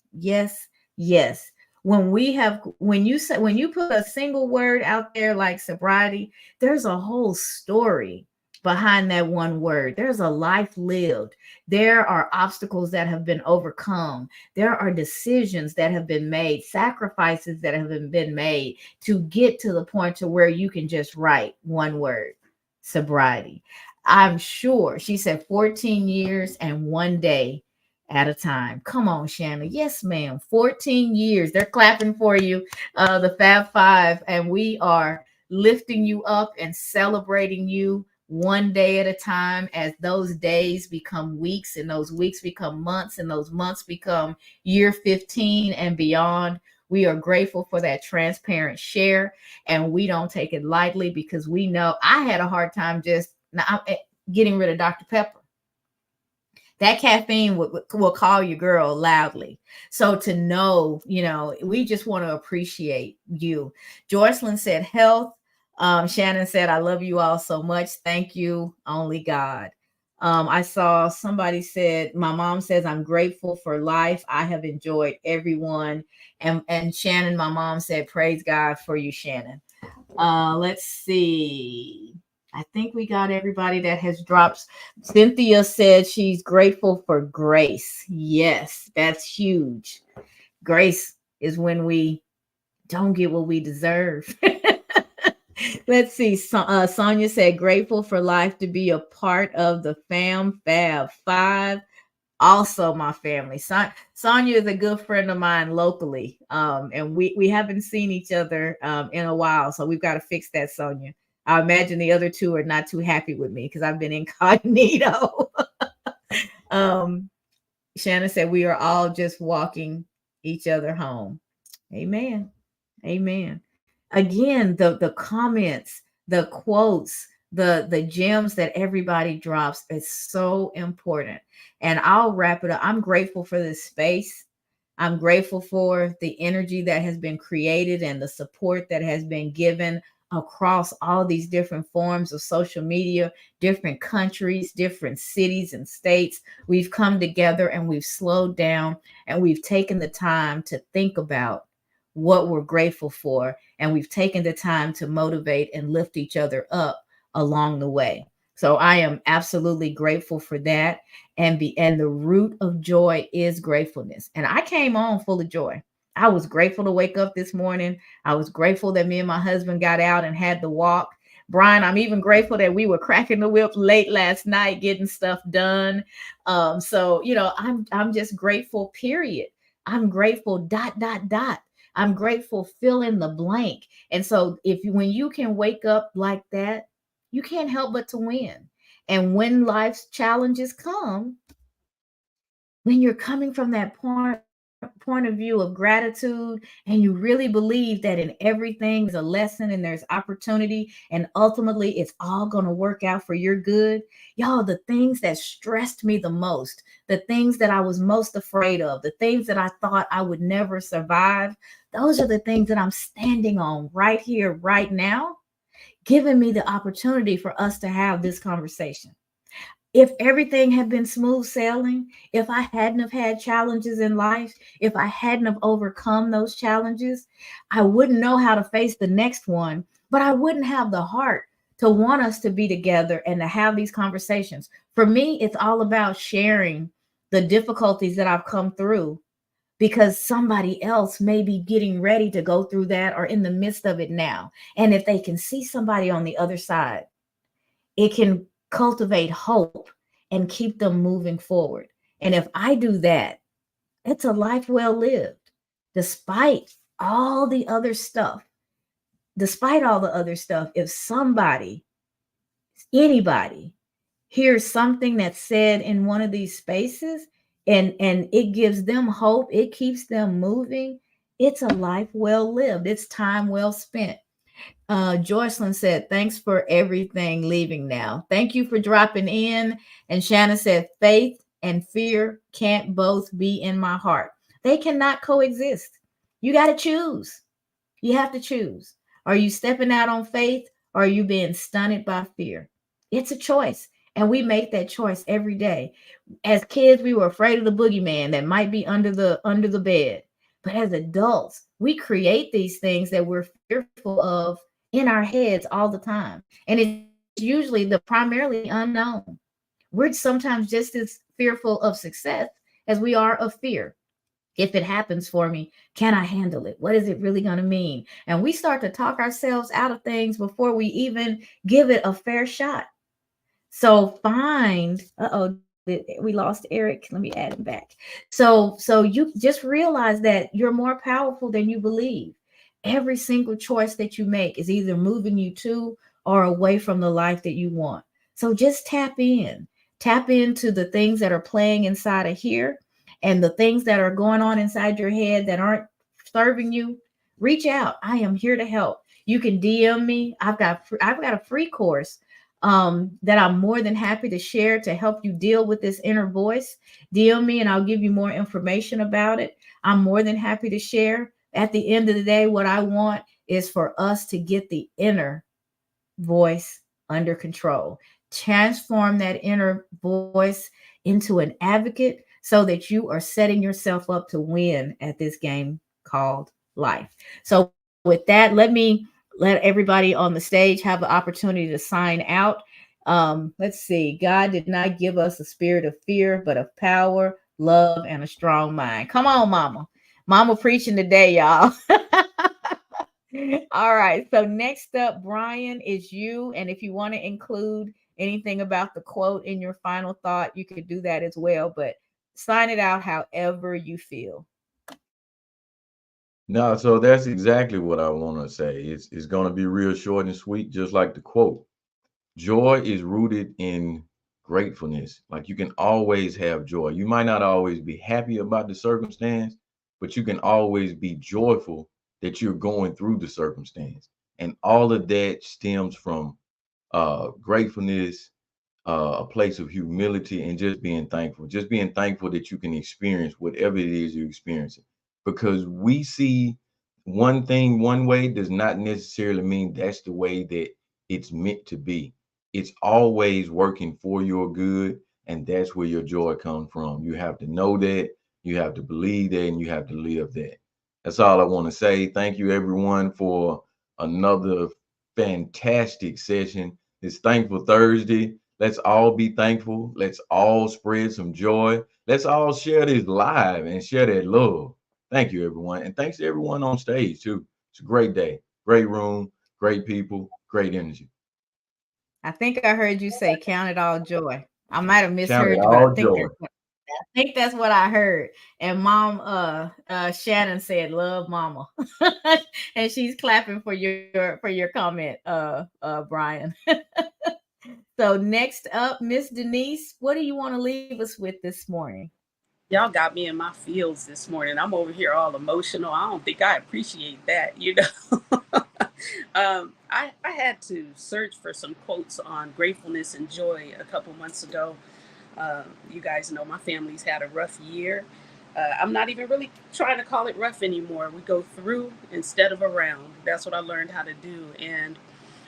[SPEAKER 1] When you put a single word out there like sobriety, there's a whole story behind that one word. There's a life lived. There are obstacles that have been overcome. There are decisions that have been made, sacrifices that have been made to get to the point to where you can just write one word, sobriety. I'm sure she said 14 years and one day at a time. Come on, Shanna. Yes, ma'am. 14 years. They're clapping for you, the Fab Five, and we are lifting you up and celebrating you one day at a time as those days become weeks and those weeks become months and those months become year 15 and beyond. We are grateful for that transparent share, and we don't take it lightly because we know I had a hard time just getting rid of Dr. Pepper. That caffeine will call your girl loudly. So to know, we just want to appreciate you. Jocelyn said health. Shannon said, I love you all so much. Thank you. Only God. I saw somebody said, my mom says, I'm grateful for life. I have enjoyed everyone. And Shannon, my mom said, praise God for you, Shannon. Let's see. I think we got everybody that has dropped. Cynthia said she's grateful for grace. Yes, that's huge. Grace is when we don't get what we deserve. Let's see. Sonia said, grateful for life to be a part of the Fab Five. Also my family. Sonia is a good friend of mine locally. And we haven't seen each other in a while. So we've got to fix that, Sonia. I imagine the other two are not too happy with me because I've been incognito. Shannon said, we are all just walking each other home. Amen. Amen. Again, the comments, the quotes, the gems that everybody drops is so important. And I'll wrap it up. I'm grateful for this space. I'm grateful for the energy that has been created and the support that has been given across all these different forms of social media, different countries, different cities and states. We've come together and we've slowed down and we've taken the time to think about what we're grateful for. And we've taken the time to motivate and lift each other up along the way. So I am absolutely grateful for that. And the root of joy is gratefulness. And I came on full of joy. I was grateful to wake up this morning. I was grateful that me and my husband got out and had the walk. Brian, I'm even grateful that we were cracking the whip late last night, getting stuff done. So I'm just grateful, period. I'm grateful, dot, dot, dot. I'm grateful, fill in the blank. And so when you can wake up like that, you can't help but to win. And when life's challenges come, when you're coming from that point of view of gratitude and you really believe that in everything is a lesson and there's opportunity and ultimately it's all going to work out for your good, y'all, the things that stressed me the most, the things that I was most afraid of, the things that I thought I would never survive, those are the things that I'm standing on right here, right now, giving me the opportunity for us to have this conversation. If everything had been smooth sailing, if I hadn't have had challenges in life, if I hadn't have overcome those challenges, I wouldn't know how to face the next one, but I wouldn't have the heart to want us to be together and to have these conversations. For me, it's all about sharing the difficulties that I've come through because somebody else may be getting ready to go through that or in the midst of it now. And if they can see somebody on the other side, it can cultivate hope and keep them moving forward. And if I do that, it's a life well lived, despite all the other stuff. Despite all the other stuff, if anybody hears something that's said in one of these spaces and it gives them hope, it keeps them moving, it's a life well lived. It's time well spent. Joycelyn said, thanks for everything, leaving now. Thank you for dropping in. And Shannon said, faith and fear can't both be in my heart. They cannot coexist. You got to choose. You have to choose. Are you stepping out on faith or are you being stunted by fear? It's a choice. And we make that choice every day. As kids, we were afraid of the boogeyman that might be under the bed. But as adults, we create these things that we're fearful of in our heads all the time. And it's usually the primarily unknown. We're sometimes just as fearful of success as we are of fear. If it happens for me, can I handle it? What is it really going to mean? And we start to talk ourselves out of things before we even give it a fair shot. So we lost Eric. Let me add him back. So you just realize that you're more powerful than you believe. Every single choice that you make is either moving you to or away from the life that you want. So just tap into the things that are playing inside of here and the things that are going on inside your head that aren't serving you. Reach out. I am here to help. You can DM me. I've got a free course that I'm more than happy to share to help you deal with this inner voice. DM me and I'll give you more information about it. I'm more than happy to share. At the end of the day, what I want is for us to get the inner voice under control. transform that inner voice into an advocate so that you are setting yourself up to win at this game called life. So, with that, let everybody on the stage have the opportunity to sign out. Let's see. God did not give us a spirit of fear, but of power, love, and a strong mind. Come on, mama. Mama preaching today, y'all. All right. So next up, Brian, is you. And if you want to include anything about the quote in your final thought, you could do that as well. But sign it out however you feel.
[SPEAKER 2] No, so that's exactly what I want to say. It's going to be real short and sweet, just like the quote. Joy is rooted in gratefulness. Like you can always have joy. You might not always be happy about the circumstance, but you can always be joyful that you're going through the circumstance. And all of that stems from gratefulness, a place of humility, and just being thankful. Just being thankful that you can experience whatever it is you're experiencing. Because we see one thing one way does not necessarily mean that's the way that it's meant to be. It's always working for your good, and that's where your joy comes from. You have to know that, you have to believe that, and you have to live that. That's all I want to say. Thank you, everyone, for another fantastic session. It's Thankful Thursday. Let's all be thankful. Let's all spread some joy. Let's all share this live and share that love. Thank you, everyone. And thanks to everyone on stage, too. It's a great day, great room, great people, great energy.
[SPEAKER 1] I think I heard you say count it all joy. I might have
[SPEAKER 2] Count it
[SPEAKER 1] misheard you, but
[SPEAKER 2] all joy.
[SPEAKER 1] I think that's what I heard. And mom Shannon said love mama. And she's clapping for your comment, Brian. So next up, Miss Denise, what do you want to leave us with this morning?
[SPEAKER 3] Y'all got me in my feels this morning. I'm over here all emotional. I don't think I appreciate that, you know. I had to search for some quotes on gratefulness and joy a couple months ago. You guys know my family's had a rough year. I'm not even really trying to call it rough anymore. We go through instead of around. That's what I learned how to do. And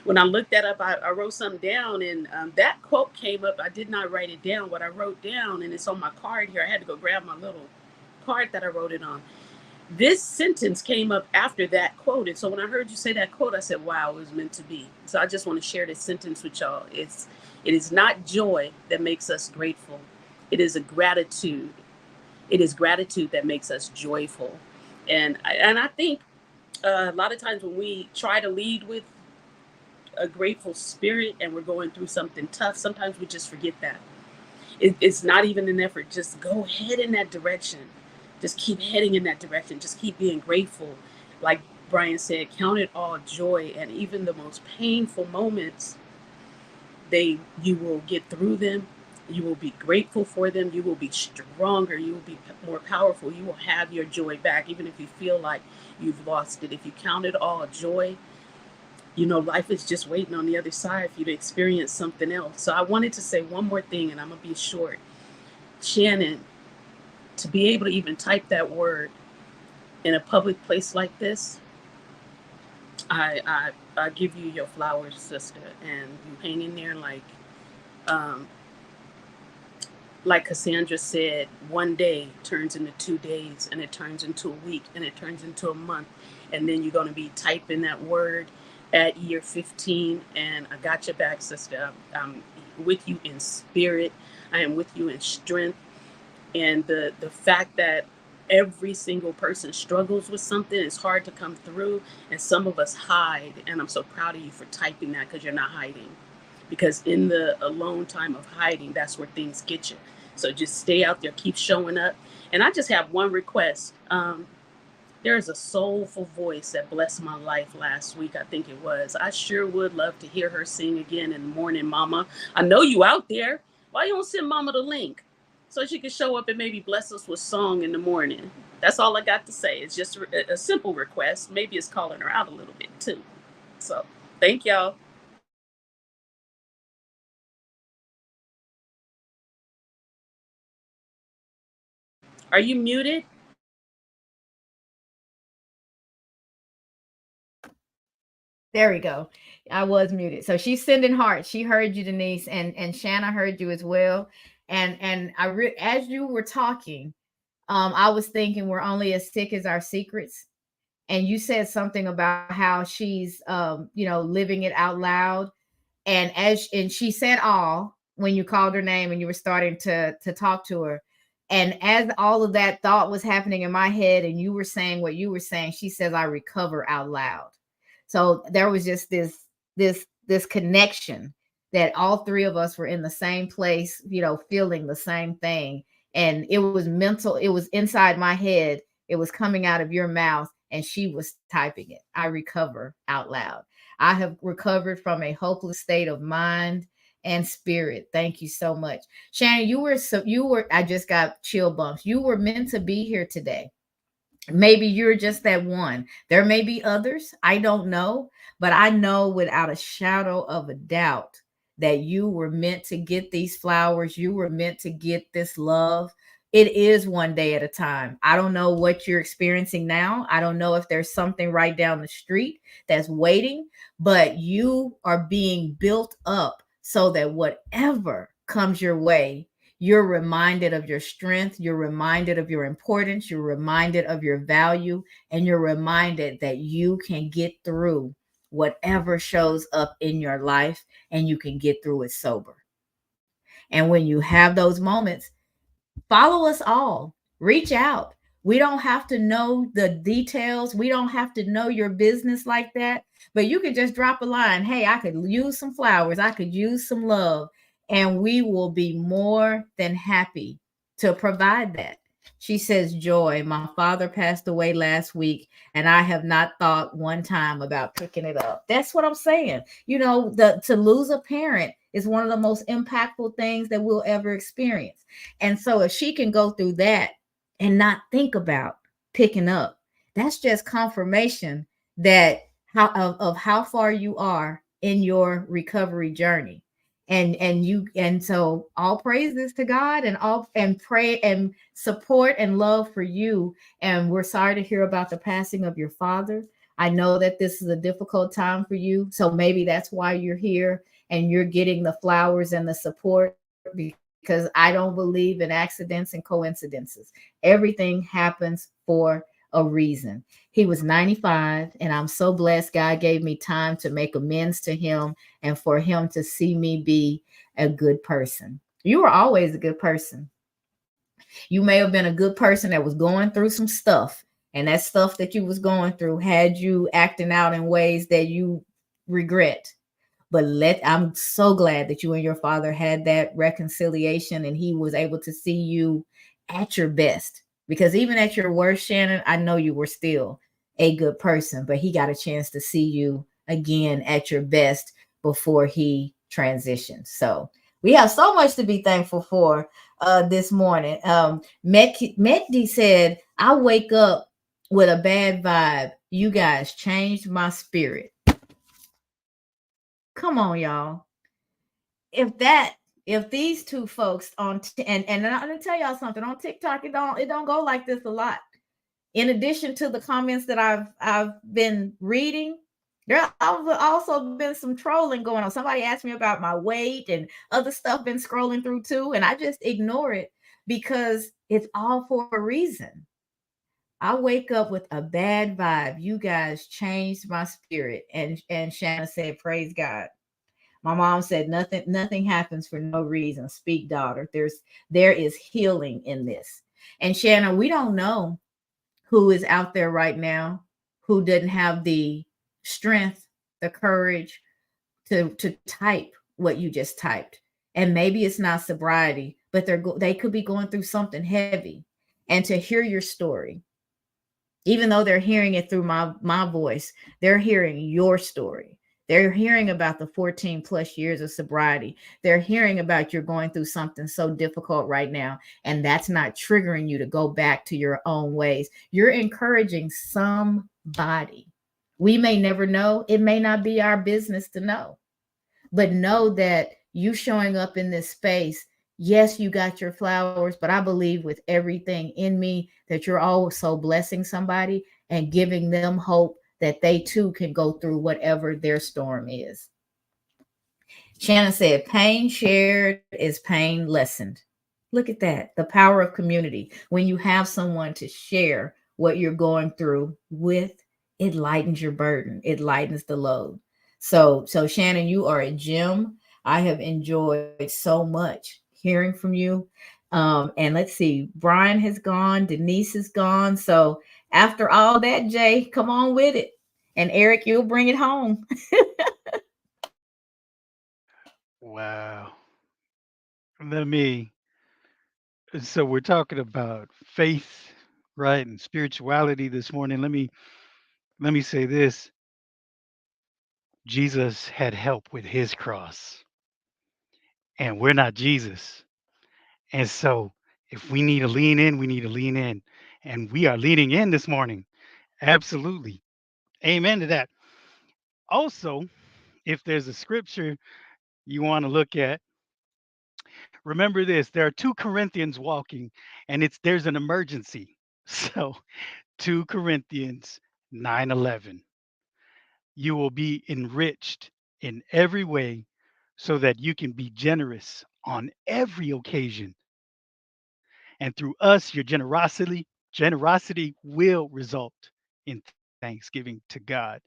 [SPEAKER 3] when I looked that up, I wrote something down, and that quote came up. I did not write it down. What I wrote down, and it's on my card here. I had to go grab my little card that I wrote it on. This sentence came up after that quote. And so when I heard you say that quote, I said, wow, it was meant to be. So I just want to share this sentence with y'all. It is not joy that makes us grateful. It is a gratitude. It is gratitude that makes us joyful. And I think a lot of times when we try to lead with a grateful spirit and we're going through something tough, sometimes we just forget that. It's not even an effort. Just go ahead in that direction. Just keep heading in that direction. Just keep being grateful. Like Brian said, count it all joy. And even the most painful moments, you will get through them. You will be grateful for them. You will be stronger. You will be more powerful. You will have your joy back, even if you feel like you've lost it. If you count it all joy, you know, life is just waiting on the other side for you to experience something else. So I wanted to say one more thing, and I'm going to be short. Shannon, to be able to even type that word in a public place like this, I give you your flowers, sister. And you hang in there um, like Cassandra said, one day turns into 2 days, and it turns into a week, and it turns into a month. And then you're going to be typing that word at year 15. And I got your back, sister. I'm with you in spirit. I am with you in strength. And the fact that every single person struggles with something, it's hard to come through. And some of us hide. And I'm so proud of you for typing that, because you're not hiding. Because in the alone time of hiding, that's where things get you. So just stay out there, keep showing up. And I just have one request. There is a soulful voice that blessed my life last week, I think it was. I sure would love to hear her sing again in the morning, Mama. I know you out there. Why you don't send Mama the link so she can show up and maybe bless us with song in the morning? That's all I got to say. It's just a simple request. Maybe it's calling her out a little bit too. So thank y'all. Are you muted?
[SPEAKER 1] There we go. I was muted. So she's sending hearts. She heard you, Denise, and Shanna heard you as well. And as you were talking, I was thinking we're only as sick as our secrets. And you said something about how she's, living it out loud. And she said all when you called her name and you were starting to talk to her. And as all of that thought was happening in my head and you were saying what you were saying, she says, I recover out loud. So there was just this connection that all three of us were in the same place, feeling the same thing. And it was mental, it was inside my head, it was coming out of your mouth, and she was typing it. I recover out loud. I have recovered from a hopeless state of mind and spirit. Thank you so much. Shannon, I just got chill bumps. You were meant to be here today. Maybe you're just that one. There may be others. I don't know. But I know without a shadow of a doubt that you were meant to get these flowers. You were meant to get this love. It is one day at a time. I don't know what you're experiencing now. I don't know if there's something right down the street that's waiting, but you are being built up so that whatever comes your way, you're reminded of your strength, you're reminded of your importance, you're reminded of your value, and you're reminded that you can get through whatever shows up in your life, and you can get through it sober. And when you have those moments, follow us all. Reach out. We don't have to know the details. We don't have to know your business like that. But you could just drop a line. Hey, I could use some flowers. I could use some love. And we will be more than happy to provide that. She says, Joy, my father passed away last week, and I have not thought one time about picking it up. That's what I'm saying. To lose a parent is one of the most impactful things that we'll ever experience. And so if she can go through that and not think about picking up, that's just confirmation that of how far you are in your recovery journey. And so all praises to God, and pray and support and love for you. And we're sorry to hear about the passing of your father. I know that this is a difficult time for you. So maybe that's why you're here and you're getting the flowers and the support, because I don't believe in accidents and coincidences. Everything happens for a reason. He was 95, and I'm so blessed God gave me time to make amends to him and for him to see me be a good person. You were always a good person. You may have been a good person that was going through some stuff, and that stuff that you was going through had you acting out in ways that you regret. But I'm so glad that you and your father had that reconciliation, and he was able to see you at your best. Because even at your worst, Shannon, I know you were still a good person, but he got a chance to see you again at your best before he transitioned. So we have so much to be thankful for this morning. Mehdi said, I wake up with a bad vibe. You guys changed my spirit. Come on, y'all. If these two folks and I'm gonna tell y'all something, on TikTok, it don't go like this a lot. In addition to the comments that I've been reading, there have also been some trolling going on. Somebody asked me about my weight and other stuff been scrolling through too, and I just ignore it because it's all for a reason. I wake up with a bad vibe. You guys changed my spirit. And Shanna said, praise God. My mom said, nothing happens for no reason. Speak, daughter. There is healing in this. And Shannon, we don't know who is out there right now who didn't have the strength, the courage to type what you just typed. And maybe it's not sobriety, but they could be going through something heavy. And to hear your story, even though they're hearing it through my voice, they're hearing your story. They're hearing about the 14 plus years of sobriety. They're hearing about you're going through something so difficult right now, and that's not triggering you to go back to your own ways. You're encouraging somebody. We may never know. It may not be our business to know, but know that you showing up in this space, yes, you got your flowers, but I believe with everything in me that you're also blessing somebody and giving them hope that they too can go through whatever their storm is. Shannon said, pain shared is pain lessened. Look at that. The power of community. When you have someone to share what you're going through with, it lightens your burden. It lightens the load. So Shannon, you are a gem. I have enjoyed so much hearing from you. And let's see, Brian has gone, Denise is gone. So after all that, Jay, come on with it. And Eric, you'll bring it home.
[SPEAKER 4] Wow. Let me. So we're talking about faith, right, and spirituality this morning. Let me say this. Jesus had help with his cross, and we're not Jesus. And so if we need to lean in, we need to lean in. And we are leaning in this morning. Absolutely. Amen to that. Also, if there's a scripture you want to look at, remember this, there are two Corinthians walking, and there's an emergency. So 2 Corinthians 9:11. You will be enriched in every way so that you can be generous on every occasion. And through us, your generosity will result in thanksgiving to God.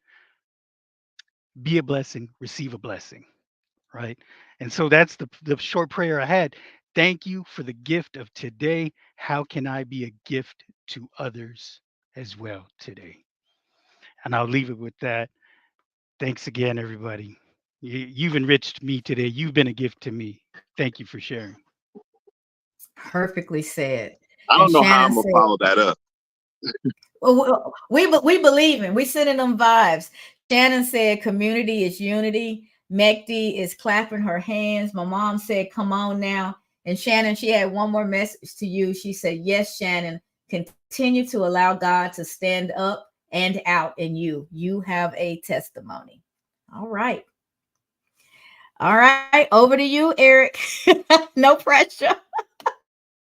[SPEAKER 4] Be a blessing, receive a blessing, right? And so that's the short prayer I had. Thank you for the gift of today. How can I be a gift to others as well today? And I'll leave it with that. Thanks again, everybody. You've enriched me today. You've been a gift to me. Thank you for sharing.
[SPEAKER 1] Perfectly said.
[SPEAKER 5] I
[SPEAKER 1] And
[SPEAKER 5] don't know how
[SPEAKER 1] Shannon
[SPEAKER 5] I'm gonna
[SPEAKER 1] said,
[SPEAKER 5] follow that up.
[SPEAKER 1] well, we believe in. We sending them vibes. Shannon said, "Community is unity." Mekti is clapping her hands. My mom said, "Come on now." And Shannon, she had one more message to you. She said, "Yes, Shannon, continue to allow God to stand up and out in you. You have a testimony." All right, all right. Over to you, Eric. No pressure.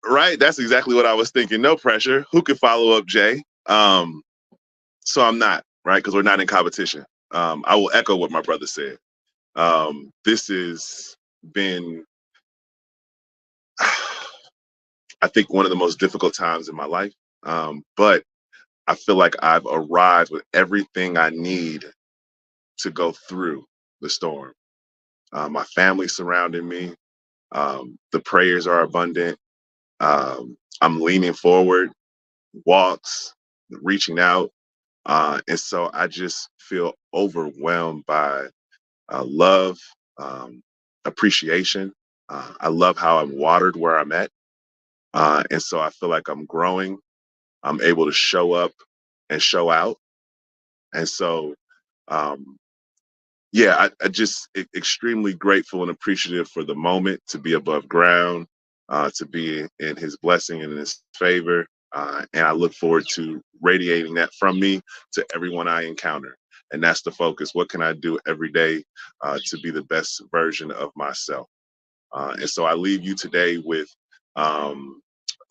[SPEAKER 5] Right, that's exactly what I was thinking. No pressure. Who could follow up, Jay? So I'm not, right, because we're not in competition. I will echo what my brother said. This has been, I think, one of the most difficult times in my life. But I feel like I've arrived with everything I need to go through the storm. My family surrounding me. The prayers are abundant. I'm leaning forward, walks, reaching out. And so I just feel overwhelmed by love, appreciation. I love how I'm watered where I'm at. And so I feel like I'm growing. I'm able to show up and show out. And so, um, yeah, I just extremely grateful and appreciative for the moment to be above ground, to be in his blessing and in his favor. And I look forward to radiating that from me to everyone I encounter. And that's the focus. What can I do every day to be the best version of myself? And so I leave you today with um,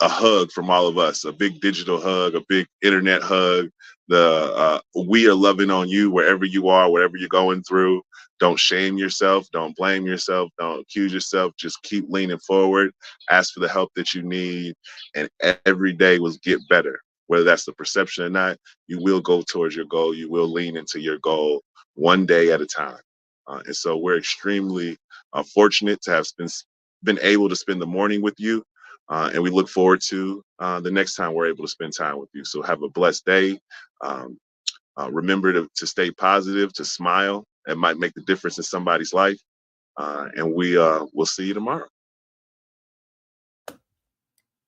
[SPEAKER 5] a hug from all of us, a big digital hug, a big internet hug. We are loving on you wherever you are, whatever you're going through. Don't shame yourself. Don't blame yourself. Don't accuse yourself. Just keep leaning forward. Ask for the help that you need. And every day will get better. Whether that's the perception or not, you will go towards your goal. You will lean into your goal one day at a time. And so we're extremely fortunate to have been able to spend the morning with you. And we look forward to the next time we're able to spend time with you. So have a blessed day. Um, remember to stay positive, to smile. It might make the difference in somebody's life. And we'll see you tomorrow.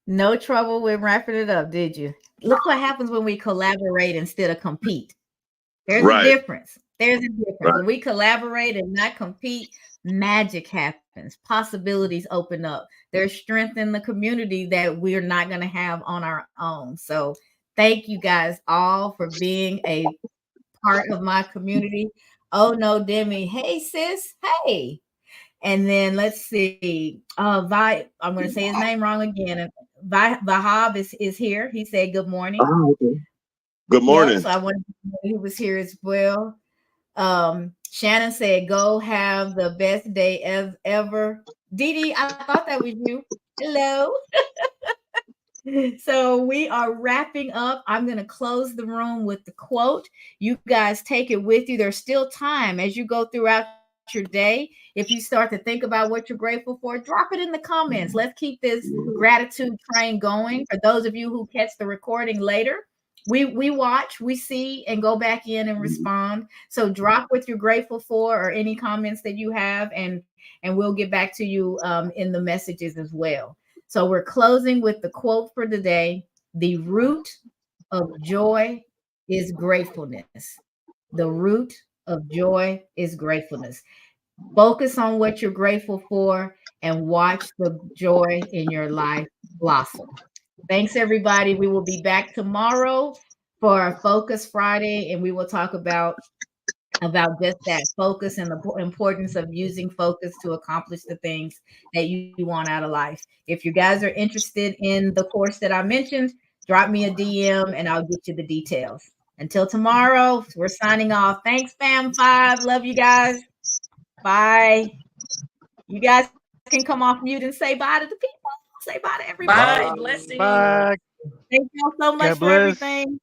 [SPEAKER 1] No trouble with wrapping it up, did you? Look what happens when we collaborate instead of compete. There's a
[SPEAKER 5] Right,
[SPEAKER 1] difference. There's a difference.
[SPEAKER 5] right.
[SPEAKER 1] When we collaborate and not compete, magic happens. Possibilities open up. There's strength in the community that we're not going to have on our own. So thank you guys all for being a part of my community. Oh no, Demi. Hey, sis. Hey. And then let's see. I'm going to say his name wrong again. Vahab is here. He said good morning.
[SPEAKER 5] Oh, okay. Good
[SPEAKER 1] Yep.
[SPEAKER 5] morning.
[SPEAKER 1] So I wanted to know he was here as well. Shannon said, "Go have the best day ever." Dee Dee, I thought that was you. Hello. So we are wrapping up. I'm going to close the room with the quote. You guys take it with you. There's still time as you go throughout your day. If you start to think about what you're grateful for, drop it in the comments. Let's keep this gratitude train going. For those of you who catch the recording later, we watch, we see, and go back in and respond. So drop what you're grateful for or any comments that you have, and we'll get back to you in the messages as well. So we're closing with the quote for today. The root of joy is gratefulness. The root of joy is gratefulness. Focus on what you're grateful for and watch the joy in your life blossom. Thanks, everybody. We will be back tomorrow for our Focus Friday, and we will talk about just that focus and the importance of using focus to accomplish the things that you want out of life. If you guys are interested in the course that I mentioned, drop me a DM and I'll get you the details. Until tomorrow, we're signing off. Thanks, Fam5. Love you guys. Bye. You guys can come off mute and say bye to the people. Say bye to everybody.
[SPEAKER 3] Bye.
[SPEAKER 2] Bye.
[SPEAKER 3] Blessings.
[SPEAKER 4] Bye.
[SPEAKER 1] Thank y'all so much
[SPEAKER 4] God
[SPEAKER 1] for
[SPEAKER 4] bless.
[SPEAKER 1] everything.